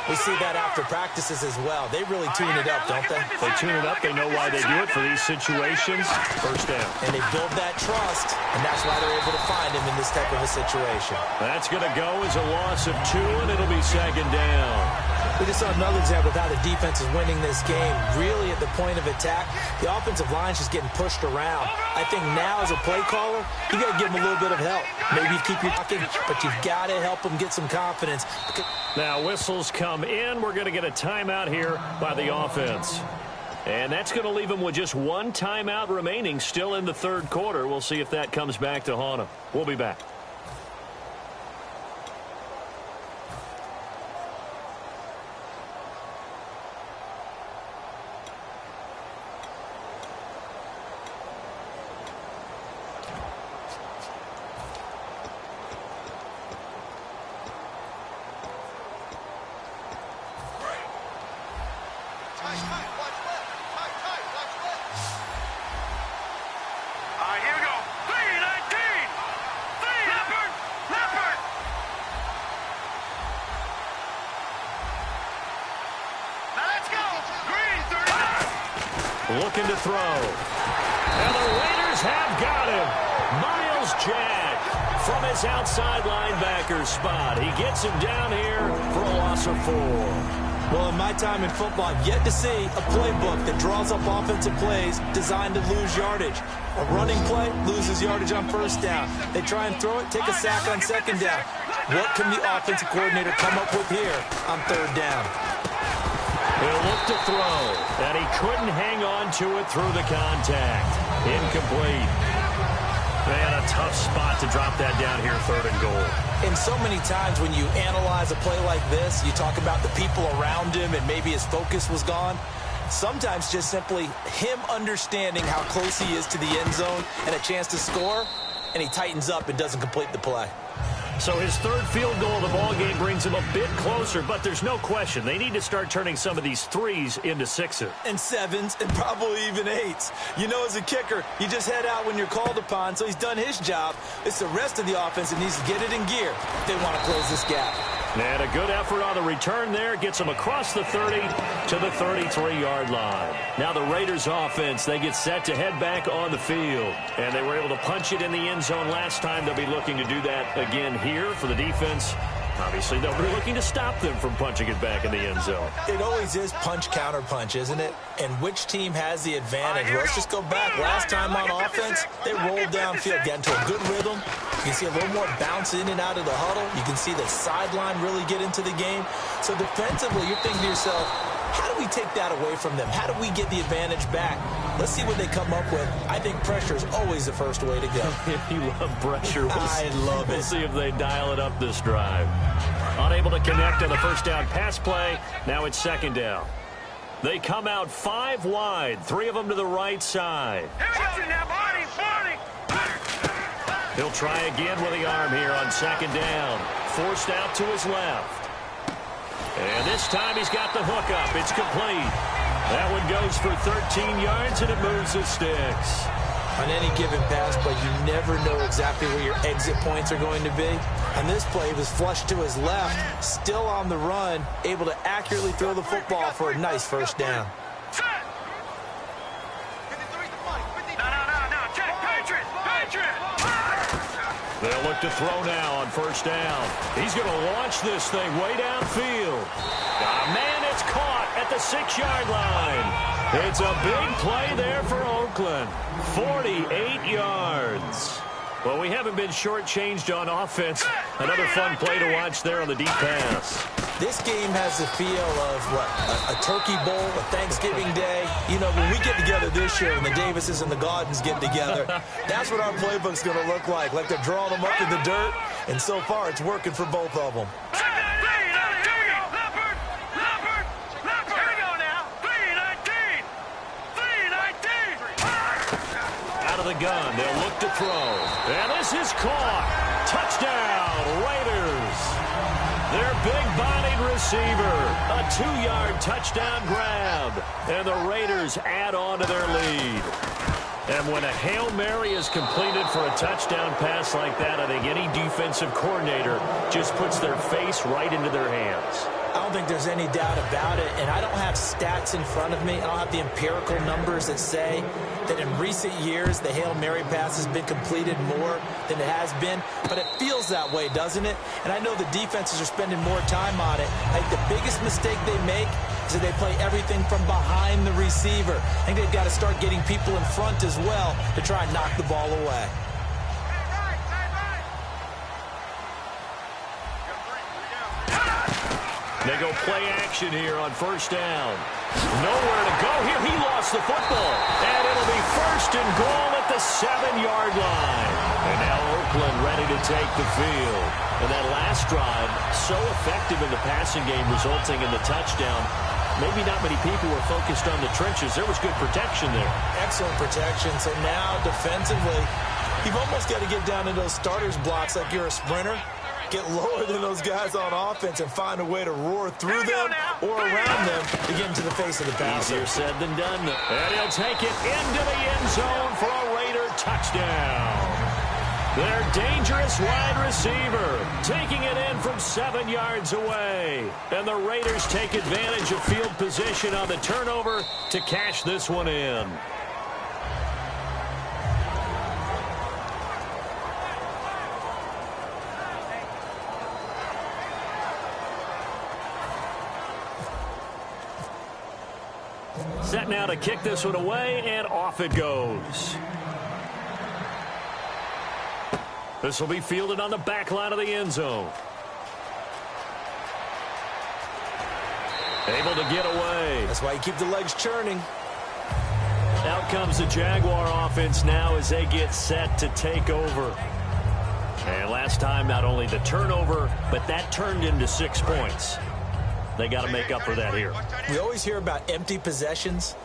we see that after practices as well. They really tune it up, don't they? They tune it up. They know why they do it for these situations. First down. And they build that trust, and that's why they're able to find him in this type of a situation. That's going to go as a loss of 2, and it'll be second down. We just saw another example of how the defense is winning this game. Really at the point of attack, the offensive line's just getting pushed around. I think now as a play caller, you got to give them a little bit of help. Maybe you keep your talking, but you've got to help them get some confidence. Now whistles come in. We're going to get a timeout here by the offense. And that's going to leave them with just 1 timeout remaining still in the 3rd quarter. We'll see if that comes back to haunt them. We'll be back. Looking to throw. And the Raiders have got him. Miles Jack from his outside linebacker spot. He gets him down here for a loss of 4. Well, in my time in football, I've yet to see a playbook that draws up offensive plays designed to lose yardage. A running play loses yardage on first down. They try and throw it, take a sack on second down. What can the offensive coordinator come up with here on third down? He'll look to throw, and he couldn't hang on to it through the contact. Incomplete. Man, a tough spot to drop that down here, third and goal. And so many times when you analyze a play like this, you talk about the people around him and maybe his focus was gone. Sometimes just simply him understanding how close he is to the end zone and a chance to score, and he tightens up and doesn't complete the play. So his 3rd field goal of the ball game brings him a bit closer, but there's no question they need to start turning some of these 3s into 6s. And 7s and probably even 8s. You know, as a kicker, you just head out when you're called upon, so he's done his job. It's the rest of the offense that needs to get it in gear if they want to close this gap. And a good effort on the return there gets him across the 30 to the 33-yard line. Now the Raiders offense, they get set to head back on the field. And they were able to punch it in the end zone last time. They'll be looking to do that again here for the defense. Obviously, they'll be looking to stop them from punching it back in the end zone. It always is punch, counter punch, isn't it? And which team has the advantage? Let's just go back. Last time on offense, they rolled downfield, got into a good rhythm. You can see a little more bounce in and out of the huddle. You can see the sideline really get into the game. So defensively, you're thinking to yourself, how do we take that away from them? How do we get the advantage back? Let's see what they come up with. I think pressure is always the first way to go. You love pressure. I love it. We'll see if they dial it up this drive. Unable to connect on the first down pass play. Now it's second down. They come out 5 wide. 3 of them to the right side. He'll try again with the arm here on second down. Forced out to his left. And this time he's got the hook up. It's complete. That one goes for 13 yards, and it moves the sticks. On any given pass play, you never know exactly where your exit points are going to be. On this play, he was flushed to his left, still on the run, able to accurately throw the football for a nice first down. They'll look to throw now on first down. He's going to launch this thing way downfield. Man, it's caught at the 6-yard line. It's a big play there for Oakland. 48 yards. Well, we haven't been shortchanged on offense. Another fun play to watch there on the deep pass. This game has the feel of, what, a turkey bowl, a Thanksgiving day. You know, when we get together this year and the Davises and the Gaudens get together, that's what our playbook's going to look like they're drawing them up in the dirt, and so far it's working for both of them. Out of the gun, they'll look to throw. And this is caught. Touchdown, Raiders. Their big-bodied receiver, a 2-yard touchdown grab, and the Raiders add on to their lead. And when a Hail Mary is completed for a touchdown pass like that, I think any defensive coordinator just puts their face right into their hands. I don't think there's any doubt about it, and I don't have stats in front of me. I don't have the empirical numbers that say that in recent years the Hail Mary pass has been completed more than it has been, but it feels that way, doesn't it? And I know the defenses are spending more time on it. I think the biggest mistake they make is that they play everything from behind the receiver. I think they've got to start getting people in front as well to try and knock the ball away. They go play action here on first down. Nowhere to go here. He lost the football. And it'll be first and goal at the 7-yard line. And now Oakland ready to take the field. And that last drive, so effective in the passing game, resulting in the touchdown. Maybe not many people were focused on the trenches. There was good protection there. Excellent protection. So now defensively, you've almost got to get down to those starters blocks like you're a sprinter. Get lower than those guys on offense and find a way to roar through them or around them to get into the face of the passer. Easier said than done. And he'll take it into the end zone for a Raider touchdown. Their dangerous wide receiver taking it in from 7 yards away. And the Raiders take advantage of field position on the turnover to cash this one in. Set now to kick this one away, and off it goes. This will be fielded on the back line of the end zone. Able to get away. That's why you keep the legs churning. Out comes the Jaguar offense now as they get set to take over. And last time, not only the turnover, but that turned into 6 points. They got to make up for that here. We always hear about empty possessions,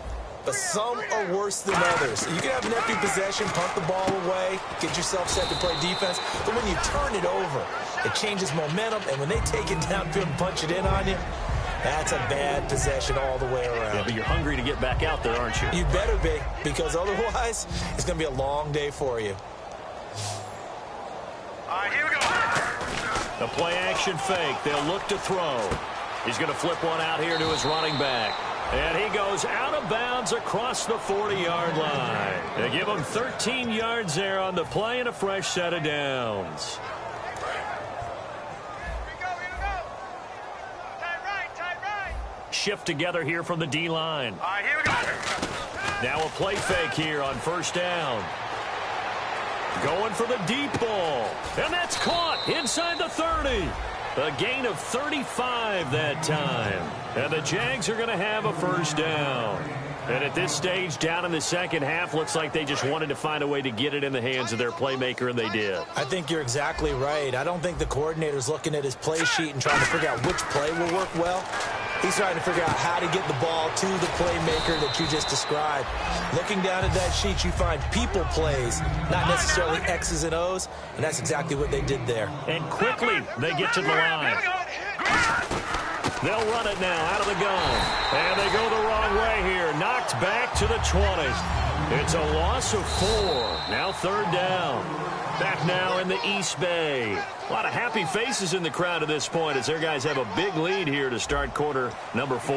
but some are worse than others. You can have an empty possession, punt the ball away, get yourself set to play defense, but when you turn it over, it changes momentum, and when they take it downfield and punch it in on you, that's a bad possession all the way around. Yeah, but you're hungry to get back out there, aren't you? You better be, because otherwise, it's going to be a long day for you. All right, here we go. A play-action fake. They'll look to throw. He's going to flip one out here to his running back. And he goes out of bounds across the 40-yard line. They give him 13 yards there on the play and a fresh set of downs. Shift together here from the D-line. All right, here we go. Now a play fake here on first down. Going for the deep ball. And that's caught inside the 30. A gain of 35 that time. And the Jags are going to have a first down. And at this stage, down in the second half, looks like they just wanted to find a way to get it in the hands of their playmaker, and they did. I think you're exactly right. I don't think the coordinator's looking at his play sheet and trying to figure out which play will work well. He's trying to figure out how to get the ball to the playmaker that you just described. Looking down at that sheet, you find people plays, not necessarily X's and O's, and that's exactly what they did there. And quickly, they get to the line. They'll run it now out of the gun. And they go the wrong way here. Knocked knocked back to the 20. It's a loss of 4. Now 3rd down. Back now in the East Bay. A lot of happy faces in the crowd at this point as their guys have a big lead here to start quarter number 4.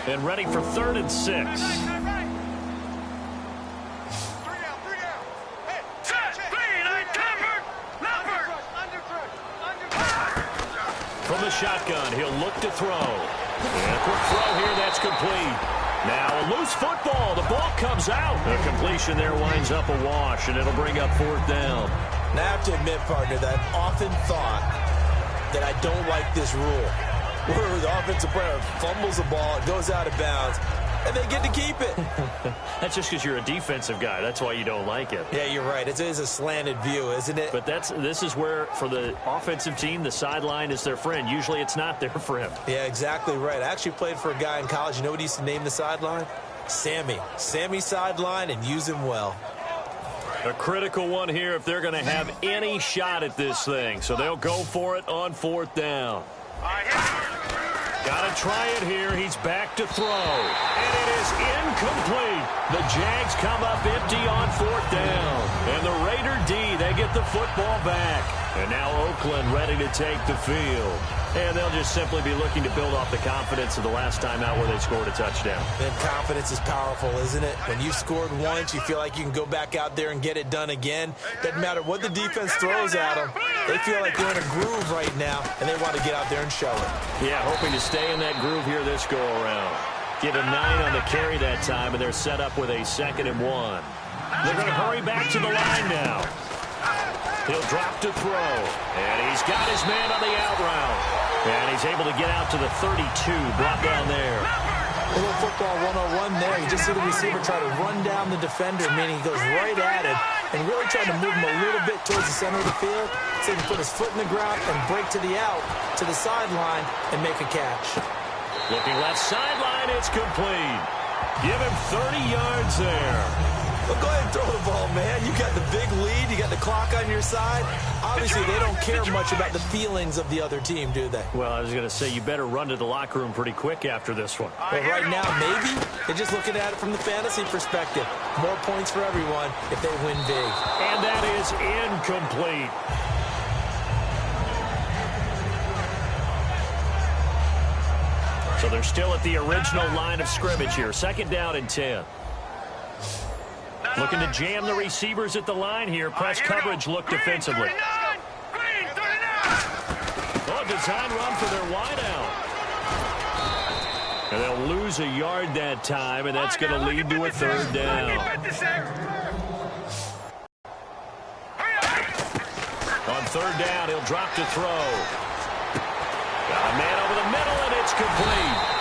And ready for 3rd and 6. From the shotgun, he'll look to throw. And a quick throw here, that's complete. Now a loose football. The ball comes out. The completion there winds up a wash, and it'll bring up 4th down. Now, I have to admit, partner, that I've often thought that I don't like this rule, where the offensive player fumbles the ball, it goes out of bounds, and they get to keep it. That's just because you're a defensive guy. That's why you don't like it. Yeah, you're right. It is a slanted view, isn't it? But this is where, for the offensive team, the sideline is their friend. Usually it's not their friend. Yeah, exactly right. I actually played for a guy in college. You know what he used to name the sideline? Sammy. Sammy sideline, and use him well. A critical one here if they're going to have any shot at this thing. So they'll go for it on 4th down. Got to try it here. He's back to throw. And it is incomplete. The Jags come up empty on 4th down. And the Raider D, they get the football back. And now Oakland ready to take the field. And they'll just simply be looking to build off the confidence of the last time out where they scored a touchdown. And confidence is powerful, isn't it? When you scored once, you feel like you can go back out there and get it done again. Doesn't matter what the defense throws at them. They feel like they're in a groove right now, and they want to get out there and show it. Yeah, hoping to stay in that groove here this go-around. Give him 9 on the carry that time, and they're set up with a 2nd and 1. They're going to hurry back to the line now. He'll drop to throw, and he's got his man on the out route. And he's able to get out to the 32, brought down there. A little football 101 there. You just see the receiver try to run down the defender, meaning he goes right at it and really trying to move him a little bit towards the center of the field so he can put his foot in the ground and break to the out, to the sideline, and make a catch. Looking left sideline, it's complete. Give him 30 yards there. Well, go ahead and throw the ball, man. You got the big lead. You got the clock on your side. Obviously, they don't care much about the feelings of the other team, do they? Well, I was going to say, you better run to the locker room pretty quick after this one. Well, right now, maybe. They're just looking at it from the fantasy perspective. More points for everyone if they win big. And that is incomplete. So they're still at the original line of scrimmage here. 2nd down and 10. Looking to jam the receivers at the line here. Press coverage look defensively. Oh, design run for their wideout. And they'll lose a yard that time, and that's going to lead to a 3rd down. On 3rd down, he'll drop to throw. Got a man over the middle, and it's complete.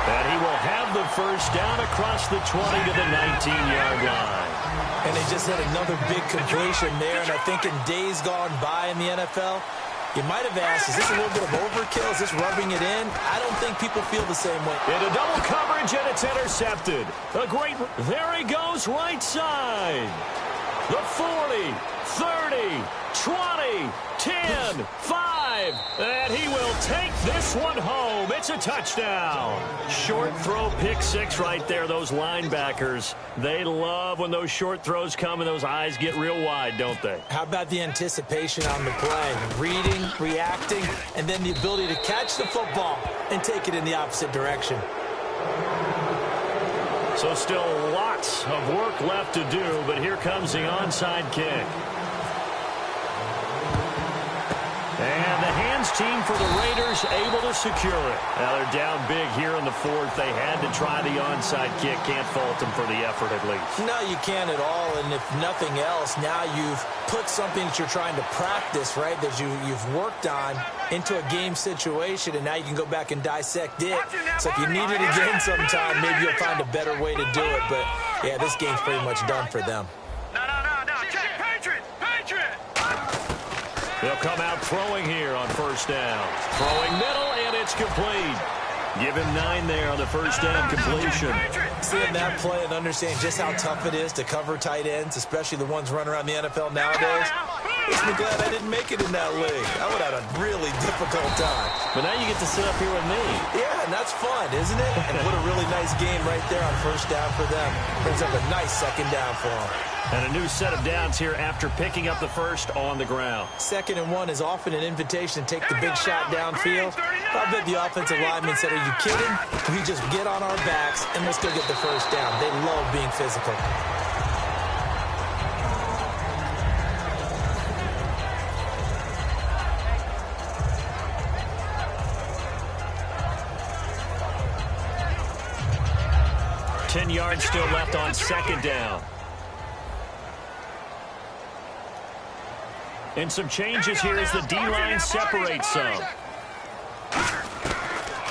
And he will have the 1st down across the 20 to the 19-yard line. And they just had another big completion there. And I think in days gone by in the NFL, you might have asked, is this a little bit of overkill? Is this rubbing it in? I don't think people feel the same way. Into double coverage, and it's intercepted. A great, there he goes, right side. The 40, 30, 20, 10, 5, and he will take this one home. It's a touchdown. Short throw, pick 6 right there. Those linebackers, they love when those short throws come and those eyes get real wide, don't they? How about the anticipation on the play? Reading, reacting, and then the ability to catch the football and take it in the opposite direction. So still lots of work left to do, but here comes the onside kick. And the hands team for the Raiders able to secure it. Now they're down big here in the 4th. They had to try the onside kick. Can't fault them for the effort at least. No, you can't at all. And if nothing else, now you've put something that you're trying to practice, right, that you've worked on into a game situation, and now you can go back and dissect it. So if you need it again sometime, maybe you'll find a better way to do it. But, yeah, this game's pretty much done for them. No. Patriot. They'll come out throwing here on 1st down. Throwing middle, and it's complete. Give him 9 there on the 1st down completion. Seeing that play and understanding just how tough it is to cover tight ends, especially the ones running around the NFL nowadays, Makes me glad I didn't make it in that league. I would have had a really difficult time. But now you get to sit up here with me. Yeah, and that's fun, isn't it? And what a really nice game right there on first down for them. Brings up a nice second down for them. And a new set of downs here after picking up the first on the ground. 2nd and 1 is often an invitation to take the big shot downfield. I bet the offensive lineman said, are you kidding? We just get on our backs and let's go get the first down. They love being physical. Ten yards still left on second down. And some changes here as the D-line separates some.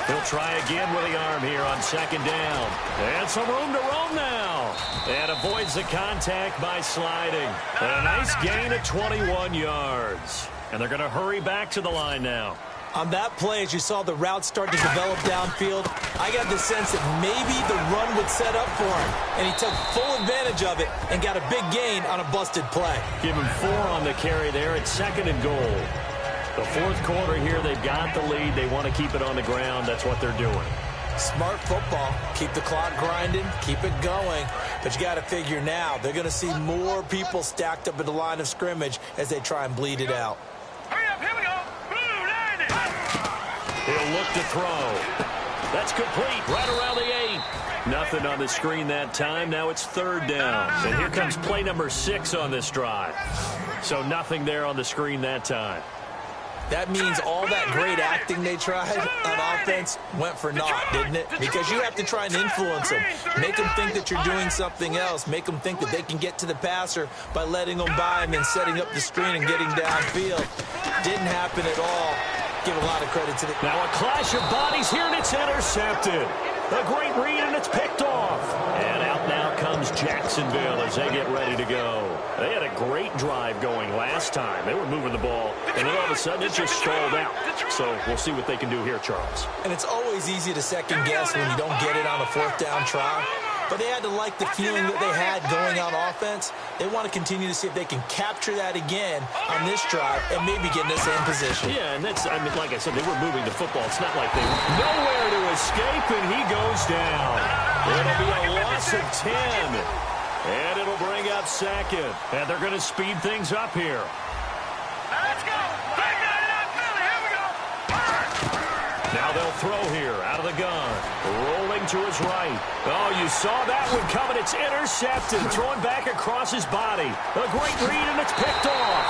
He'll try again with the arm here on second down. And some room to roam now. And avoids the contact by sliding. And a nice gain of 21 yards. And they're going to hurry back to the line now. On that play, as you saw the route start to develop downfield, I got the sense that maybe the run would set up for him. And he took full advantage of it and got a big gain on a busted play. Give him 4 on the carry there at 2nd and goal. The 4th quarter here, they've got the lead. They want to keep it on the ground. That's what they're doing. Smart football. Keep the clock grinding. Keep it going. But you got to figure now, they're going to see more people stacked up at the line of scrimmage as they try and bleed it out. Hurry up, here we go. He'll look to throw. That's complete right around the 8. Nothing on the screen that time. Now it's 3rd down. And here comes play number 6 on this drive. So nothing there on the screen that time. That means all that great acting they tried on offense went for naught, didn't it? Because you have to try and influence them. Make them think that you're doing something else. Make them think that they can get to the passer by letting them by him and setting up the screen and getting downfield. Didn't happen at all. Give a lot of credit to the... Now a clash of bodies here, and it's intercepted. A great read, and it's picked off. And out now comes Jacksonville as they get ready to go. They had a great drive going last time. They were moving the ball, and then all of a sudden it just stalled out. So we'll see what they can do here, Charles. And it's always easy to second guess when you don't get it on a 4th down try. But they had to like the feeling that they had going on offense. They want to continue to see if they can capture that again on this drive and maybe get in the same position. Yeah, and that's, I mean, like I said, they were moving the football. It's not like they were nowhere to escape, and he goes down. It'll be a loss of 10. And it'll bring up 2nd. And they're going to speed things up here. Let's go. Big guy in that Philly. Here we go. Now they'll throw here out of the gun. Rolling to his right. Oh, you saw that one coming. It's intercepted. Throwing back across his body. A great read, and it's picked off.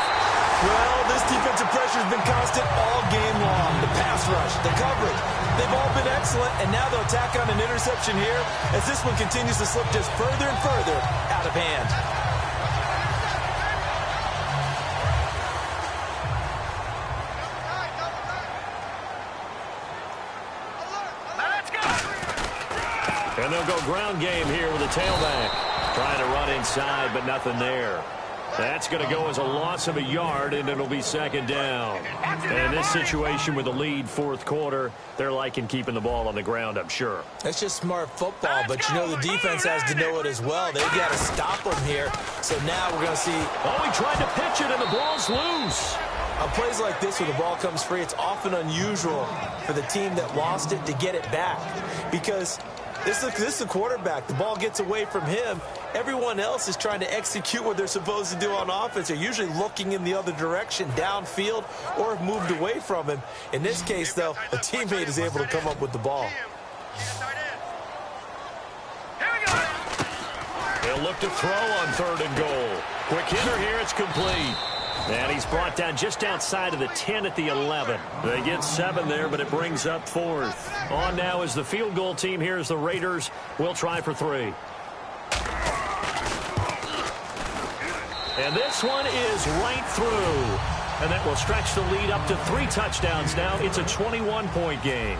Well, this defensive pressure has been constant all game long. The pass rush, the coverage, they've all been excellent, and now they'll tack on an interception here as this one continues to slip just further and further out of hand. And they'll go ground game here with a tailback. Trying to run inside, but nothing there. That's going to go as a loss of a yard, and it'll be 2nd down. And in this situation with the lead 4th quarter, they're liking keeping the ball on the ground, I'm sure. That's just smart football, but you know the defense has to know it as well. They've got to stop them here. So now we're going to see... Oh, he tried to pitch it, and the ball's loose. On plays like this where the ball comes free, it's often unusual for the team that lost it to get it back. Because... This is the quarterback. The ball gets away from him. Everyone else is trying to execute what they're supposed to do on offense. They're usually looking in the other direction, downfield, or have moved away from him. In this case, though, a teammate is able to come up with the ball. They'll look to throw on 3rd and goal. Quick hitter here. It's complete. And he's brought down just outside of the 10 at the 11. They get 7 there, but it brings up 4th. On now is the field goal team. Here's the Raiders. We'll try for 3. And this one is right through. And that will stretch the lead up to 3 touchdowns now. It's a 21-point game.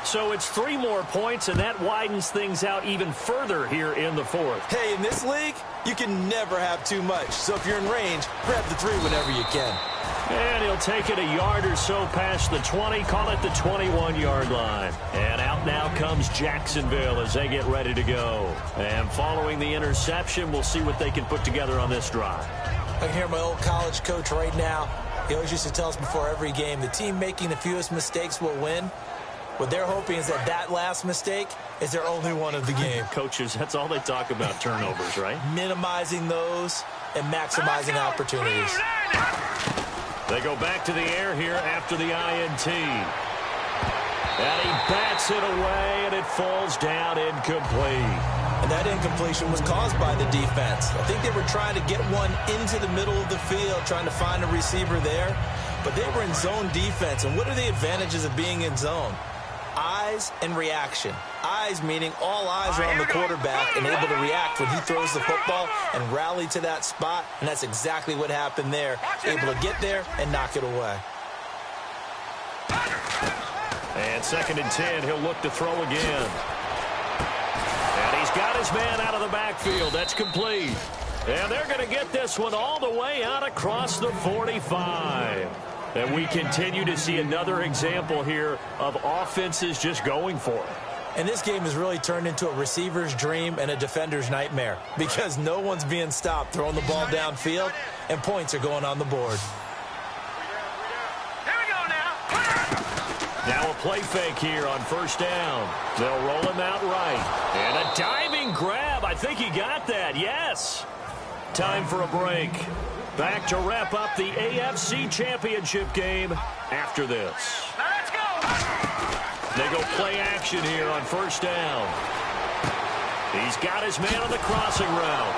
So it's 3 more points, and that widens things out even further here in the 4th. Hey, in this league, you can never have too much. So if you're in range, grab the 3 whenever you can. And he'll take it a yard or so past the 20, call it the 21-yard line. And out now comes Jacksonville as they get ready to go. And following the interception, we'll see what they can put together on this drive. I can hear my old college coach right now. He always used to tell us before every game, the team making the fewest mistakes will win. What they're hoping is that last mistake is their only one of the game. Coaches, that's all they talk about, turnovers, right? Minimizing those and maximizing opportunities. They go back to the air here after the INT. And he bats it away, and it falls down incomplete. And that incompletion was caused by the defense. I think they were trying to get one into the middle of the field, trying to find a receiver there. But they were in zone defense. And what are the advantages of being in zone? Eyes and reaction. Eyes meaning all eyes are on the quarterback and able to react when he throws the football and rally to that spot. And that's exactly what happened there. Able to get there and knock it away. And 2nd and 10, he'll look to throw again. And he's got his man out of the backfield. That's complete. And they're going to get this one all the way out across the 45. And we continue to see another example here of offenses just going for it. And this game has really turned into a receiver's dream and a defender's nightmare because no one's being stopped throwing the ball downfield, and points are going on the board. Here we go now. Now a play fake here on 1st down. They'll roll him out right. And a diving grab. I think he got that. Yes. Time for a break. Back to wrap up the AFC Championship game after this. Now let's go. They go play action here on 1st down. He's got his man on the crossing route.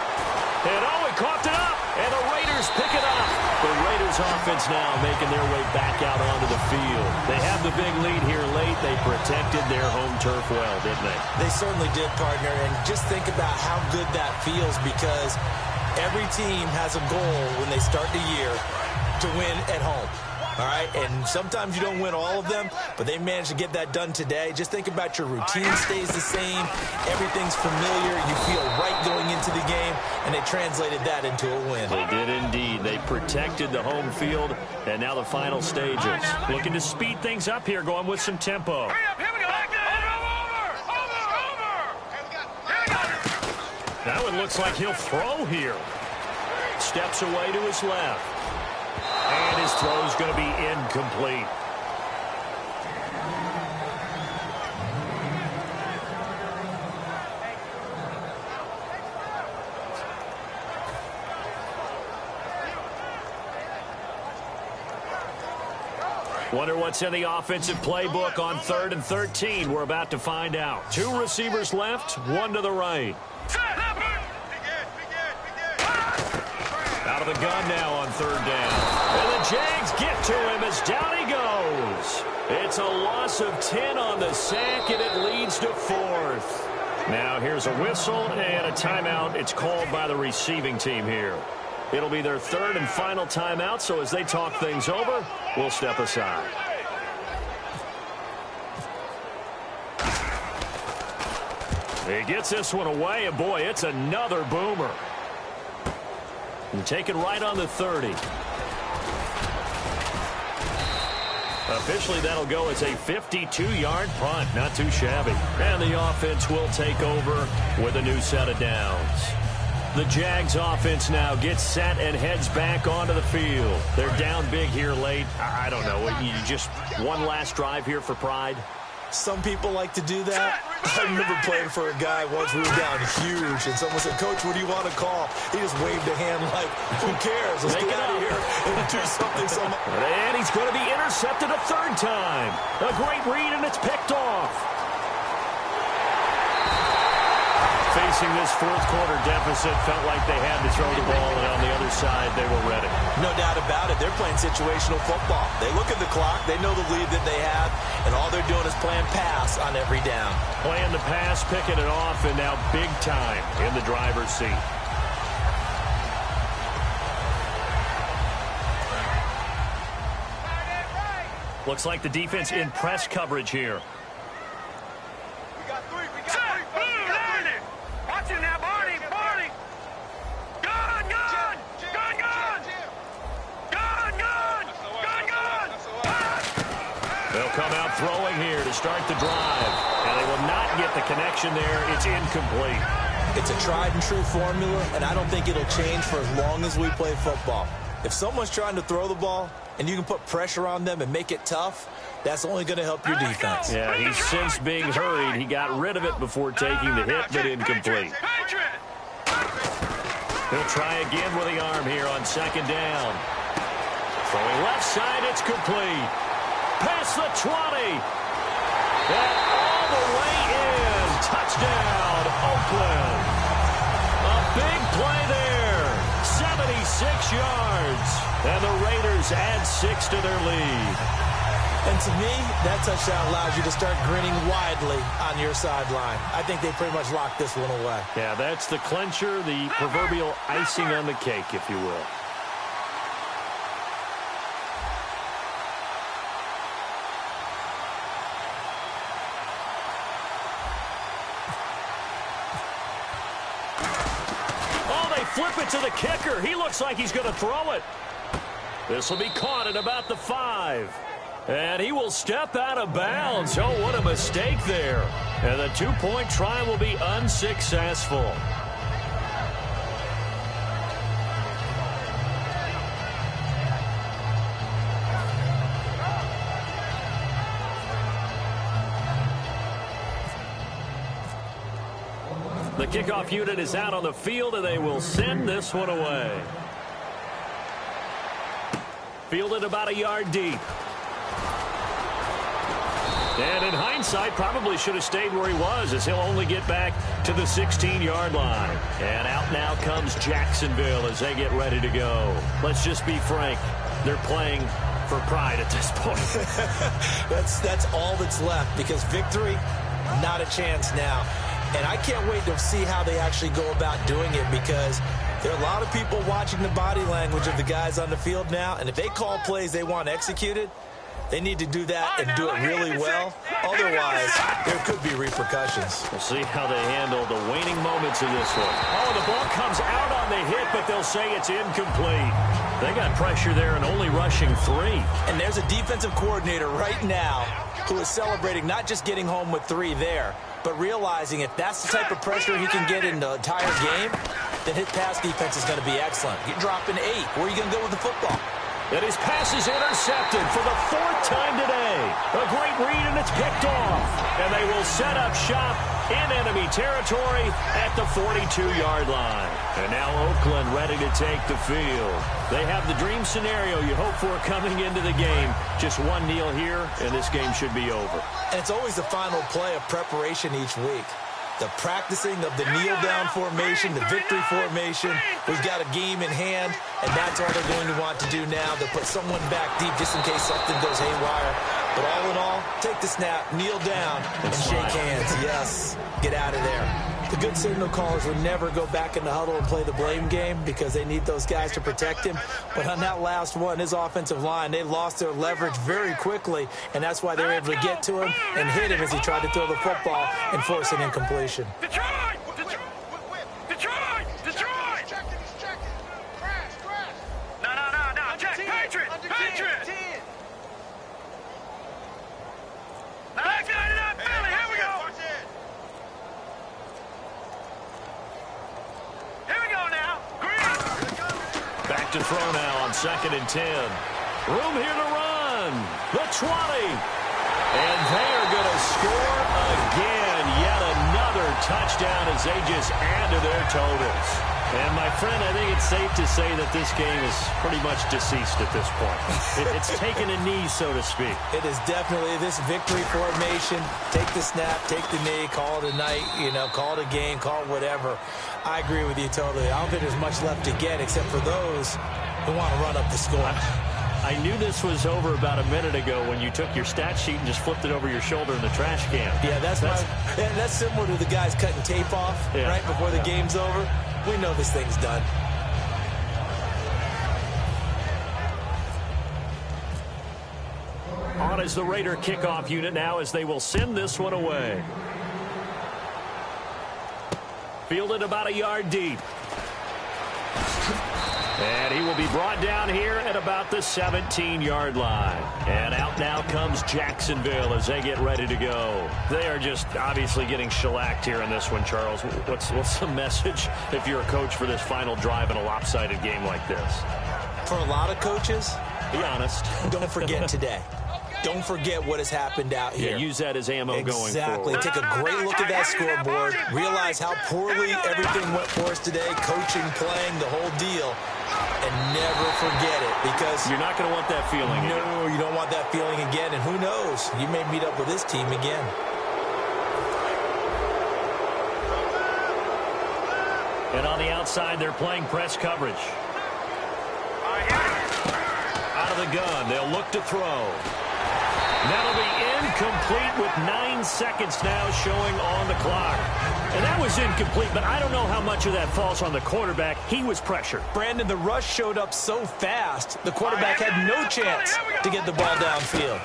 And he coughed it up. And the Raiders pick it up. The Raiders offense now making their way back out onto the field. They have the big lead here late. They protected their home turf well, didn't they? They certainly did, partner. And just think about how good that feels because every team has a goal when they start the year to win at home. All right, and sometimes you don't win all of them, but they managed to get that done today. Just think about your routine stays the same. Everything's familiar. You feel right going into the game, and they translated that into a win. They did indeed. They protected the home field, and now the final stages. Looking to speed things up here, going with some tempo. Hurry up, here we go. Now it looks like he'll throw here. Steps away to his left. And his throw's going to be incomplete. Wonder what's in the offensive playbook on 3rd and 13. We're about to find out. 2 receivers left, 1 to the right. Out of the gun now on 3rd down. And the Jags get to him as down he goes. It's a loss of 10 on the sack, and it leads to 4th. Now here's a whistle and a timeout. It's called by the receiving team here. It'll be their 3rd and final timeout, so as they talk things over, we'll step aside. He gets this one away, and boy, it's another boomer. And taken right on the 30. Officially, that'll go as a 52-yard punt. Not too shabby. And the offense will take over with a new set of downs. The Jags offense now gets set and heads back onto the field. They're down big here late. I don't know. You just one last drive here for pride? Some people like to do that. I remember playing for a guy once. We were down huge, and someone said, "Coach, what do you want to call?" He just waved a hand like, "Who cares? Let's get out of here and do something." And he's going to be intercepted a 3rd time. A great read, and it's picked off. Facing this 4th quarter deficit, felt like they had to throw the ball, and on the other side, they were ready. No doubt about it. They're playing situational football. They look at the clock. They know the lead that they have, and all they're doing is playing pass on every down. Playing the pass, picking it off, and now big time in the driver's seat. Looks like the defense in press coverage here. They'll come out throwing here to start the drive. And they will not get the connection there. It's incomplete. It's a tried-and-true formula, and I don't think it'll change for as long as we play football. If someone's trying to throw the ball and you can put pressure on them and make it tough, that's only going to help your defense. Yeah, he's since being hurried. He got rid of it before taking the hit, but incomplete. He'll try again with the arm here on second down. Throwing left side, it's complete. Past the 20. And all the way in. Touchdown, Oakland. A big play there. 76 yards. And the Raiders add 6 to their lead. And to me, that touchdown allows you to start grinning widely on your sideline. I think they pretty much locked this one away. Yeah, that's the clincher, the proverbial icing on the cake, if you will. Oh, they flip it to the kicker. He looks like he's going to throw it. This will be caught at about the 5. And he will step out of bounds. Oh, what a mistake there. And the 2-point try will be unsuccessful. The kickoff unit is out on the field, and they will send this one away. Fielded about a yard deep. And in hindsight, probably should have stayed where he was, as he'll only get back to the 16-yard line. And out now comes Jacksonville as they get ready to go. Let's just be frank. They're playing for pride at this point. That's all that's left, because victory, not a chance now. And I can't wait to see how they actually go about doing it, because there are a lot of people watching the body language of the guys on the field now. And if they call plays they want executed, they need to do that and do it really well. Otherwise, there could be repercussions. We'll see how they handle the waning moments of this one. Oh, the ball comes out on the hit, but they'll say it's incomplete. They got pressure there and only rushing 3. And there's a defensive coordinator right now who is celebrating not just getting home with 3 there, but realizing if that's the type of pressure he can get in the entire game, then his pass defense is going to be excellent. You're dropping 8. Where are you going to go with the football? And his pass is intercepted for the 4th time today. A great read, and it's picked off. And they will set up shop in enemy territory at the 42-yard line. And now Oakland ready to take the field. They have the dream scenario you hope for coming into the game. Just one kneel here, and this game should be over. And it's always the final play of preparation each week. The practicing of the kneel-down formation, the victory formation. We've got a game in hand, and that's all they're going to want to do now. They'll put someone back deep just in case something goes haywire. But all in all, take the snap, kneel down, and shake hands. Yes, get out of there. The good signal callers would never go back in the huddle and play the blame game because they need those guys to protect him. But on that last one, his offensive line, they lost their leverage very quickly, and that's why they were able to get to him and hit him as he tried to throw the football and force an incompletion. Detroit! Detroit! Detroit! He's checking. Crash. No. Check. Patriot! Back it up, Billy. Here we go. Here we go now. Green. Back to throw now on 2nd and 10. Room here to run. The 20. And they are going to score again. Yet another touchdown as they just add to their totals. And, my friend, I think it's safe to say that this game is pretty much deceased at this point. It's taken a knee, so to speak. It is definitely this victory formation. Take the snap, take the knee, call it a night, call it a game, call it whatever. I agree with you totally. I don't think there's much left to get except for those who want to run up the score. I knew this was over about a minute ago when you took your stat sheet and just flipped it over your shoulder in the trash can. Yeah, that's similar to the guys cutting tape off right before the game's over. We know this thing's done. On is the Raider kickoff unit now as they will send this one away. Fielded about a yard deep. And he will be brought down here at about the 17-yard line. And out now comes Jacksonville as they get ready to go. They are just obviously getting shellacked here in this one, Charles. What's the message if you're a coach for this final drive in a lopsided game like this? For a lot of coaches, be honest. Don't forget today. Don't forget what has happened out here. Yeah, use that as ammo going forward. Exactly. Take a great look at that scoreboard. Realize how poorly everything went for us today. Coaching, playing, the whole deal. And never forget it, because you're not going to want that feeling again. No, you don't want that feeling again. And who knows? You may meet up with this team again. And on the outside, they're playing press coverage. Out of the gun, they'll look to throw. That'll be incomplete with 9 seconds now showing on the clock. And that was incomplete, but I don't know how much of that falls on the quarterback. He was pressured. Brandon, the rush showed up so fast, the quarterback had no chance to get the ball downfield.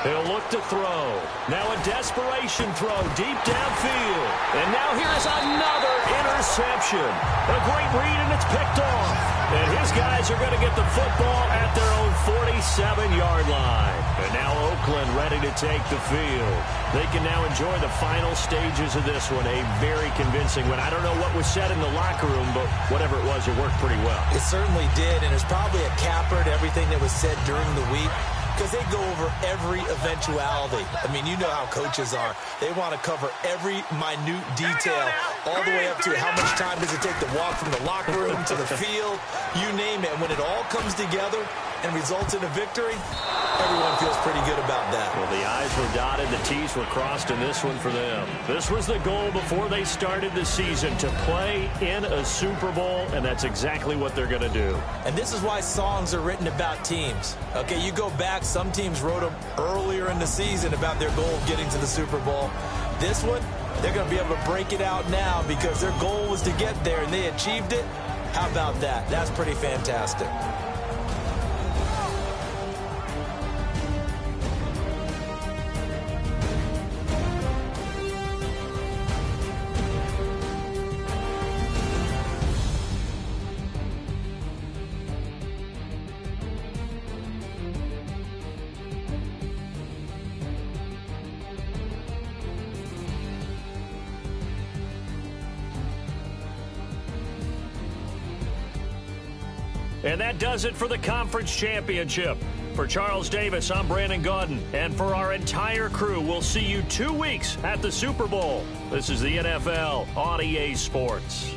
He'll look to throw. Now a desperation throw deep downfield. And now here's another interception. A great read, and it's picked off. And his guys are going to get the football at their own 47-yard line. And now Oakland ready to take the field. They can now enjoy the final stages of this one. A very convincing one. I don't know what was said in the locker room, but whatever it was, it worked pretty well. It certainly did, and there's probably a capper to everything that was said during the week, because they go over every eventuality. I mean, you know how coaches are. They want to cover every minute detail, all the way up to how much time does it take to walk from the locker room to the field, you name it. And when it all comes together and results in a victory, everyone feels pretty good about that. Well, the I's were dotted, the T's were crossed in this one for them. This was the goal before they started the season, to play in a Super Bowl, and that's exactly what they're going to do. And this is why songs are written about teams. Okay, you go back, some teams wrote them earlier in the season about their goal of getting to the Super Bowl. This one, they're going to be able to break it out now because their goal was to get there, and they achieved it. How about that? That's pretty fantastic. And that does it for the conference championship. For Charles Davis, I'm Brandon Gaudin. And for our entire crew, we'll see you 2 weeks at the Super Bowl. This is the NFL on EA Sports.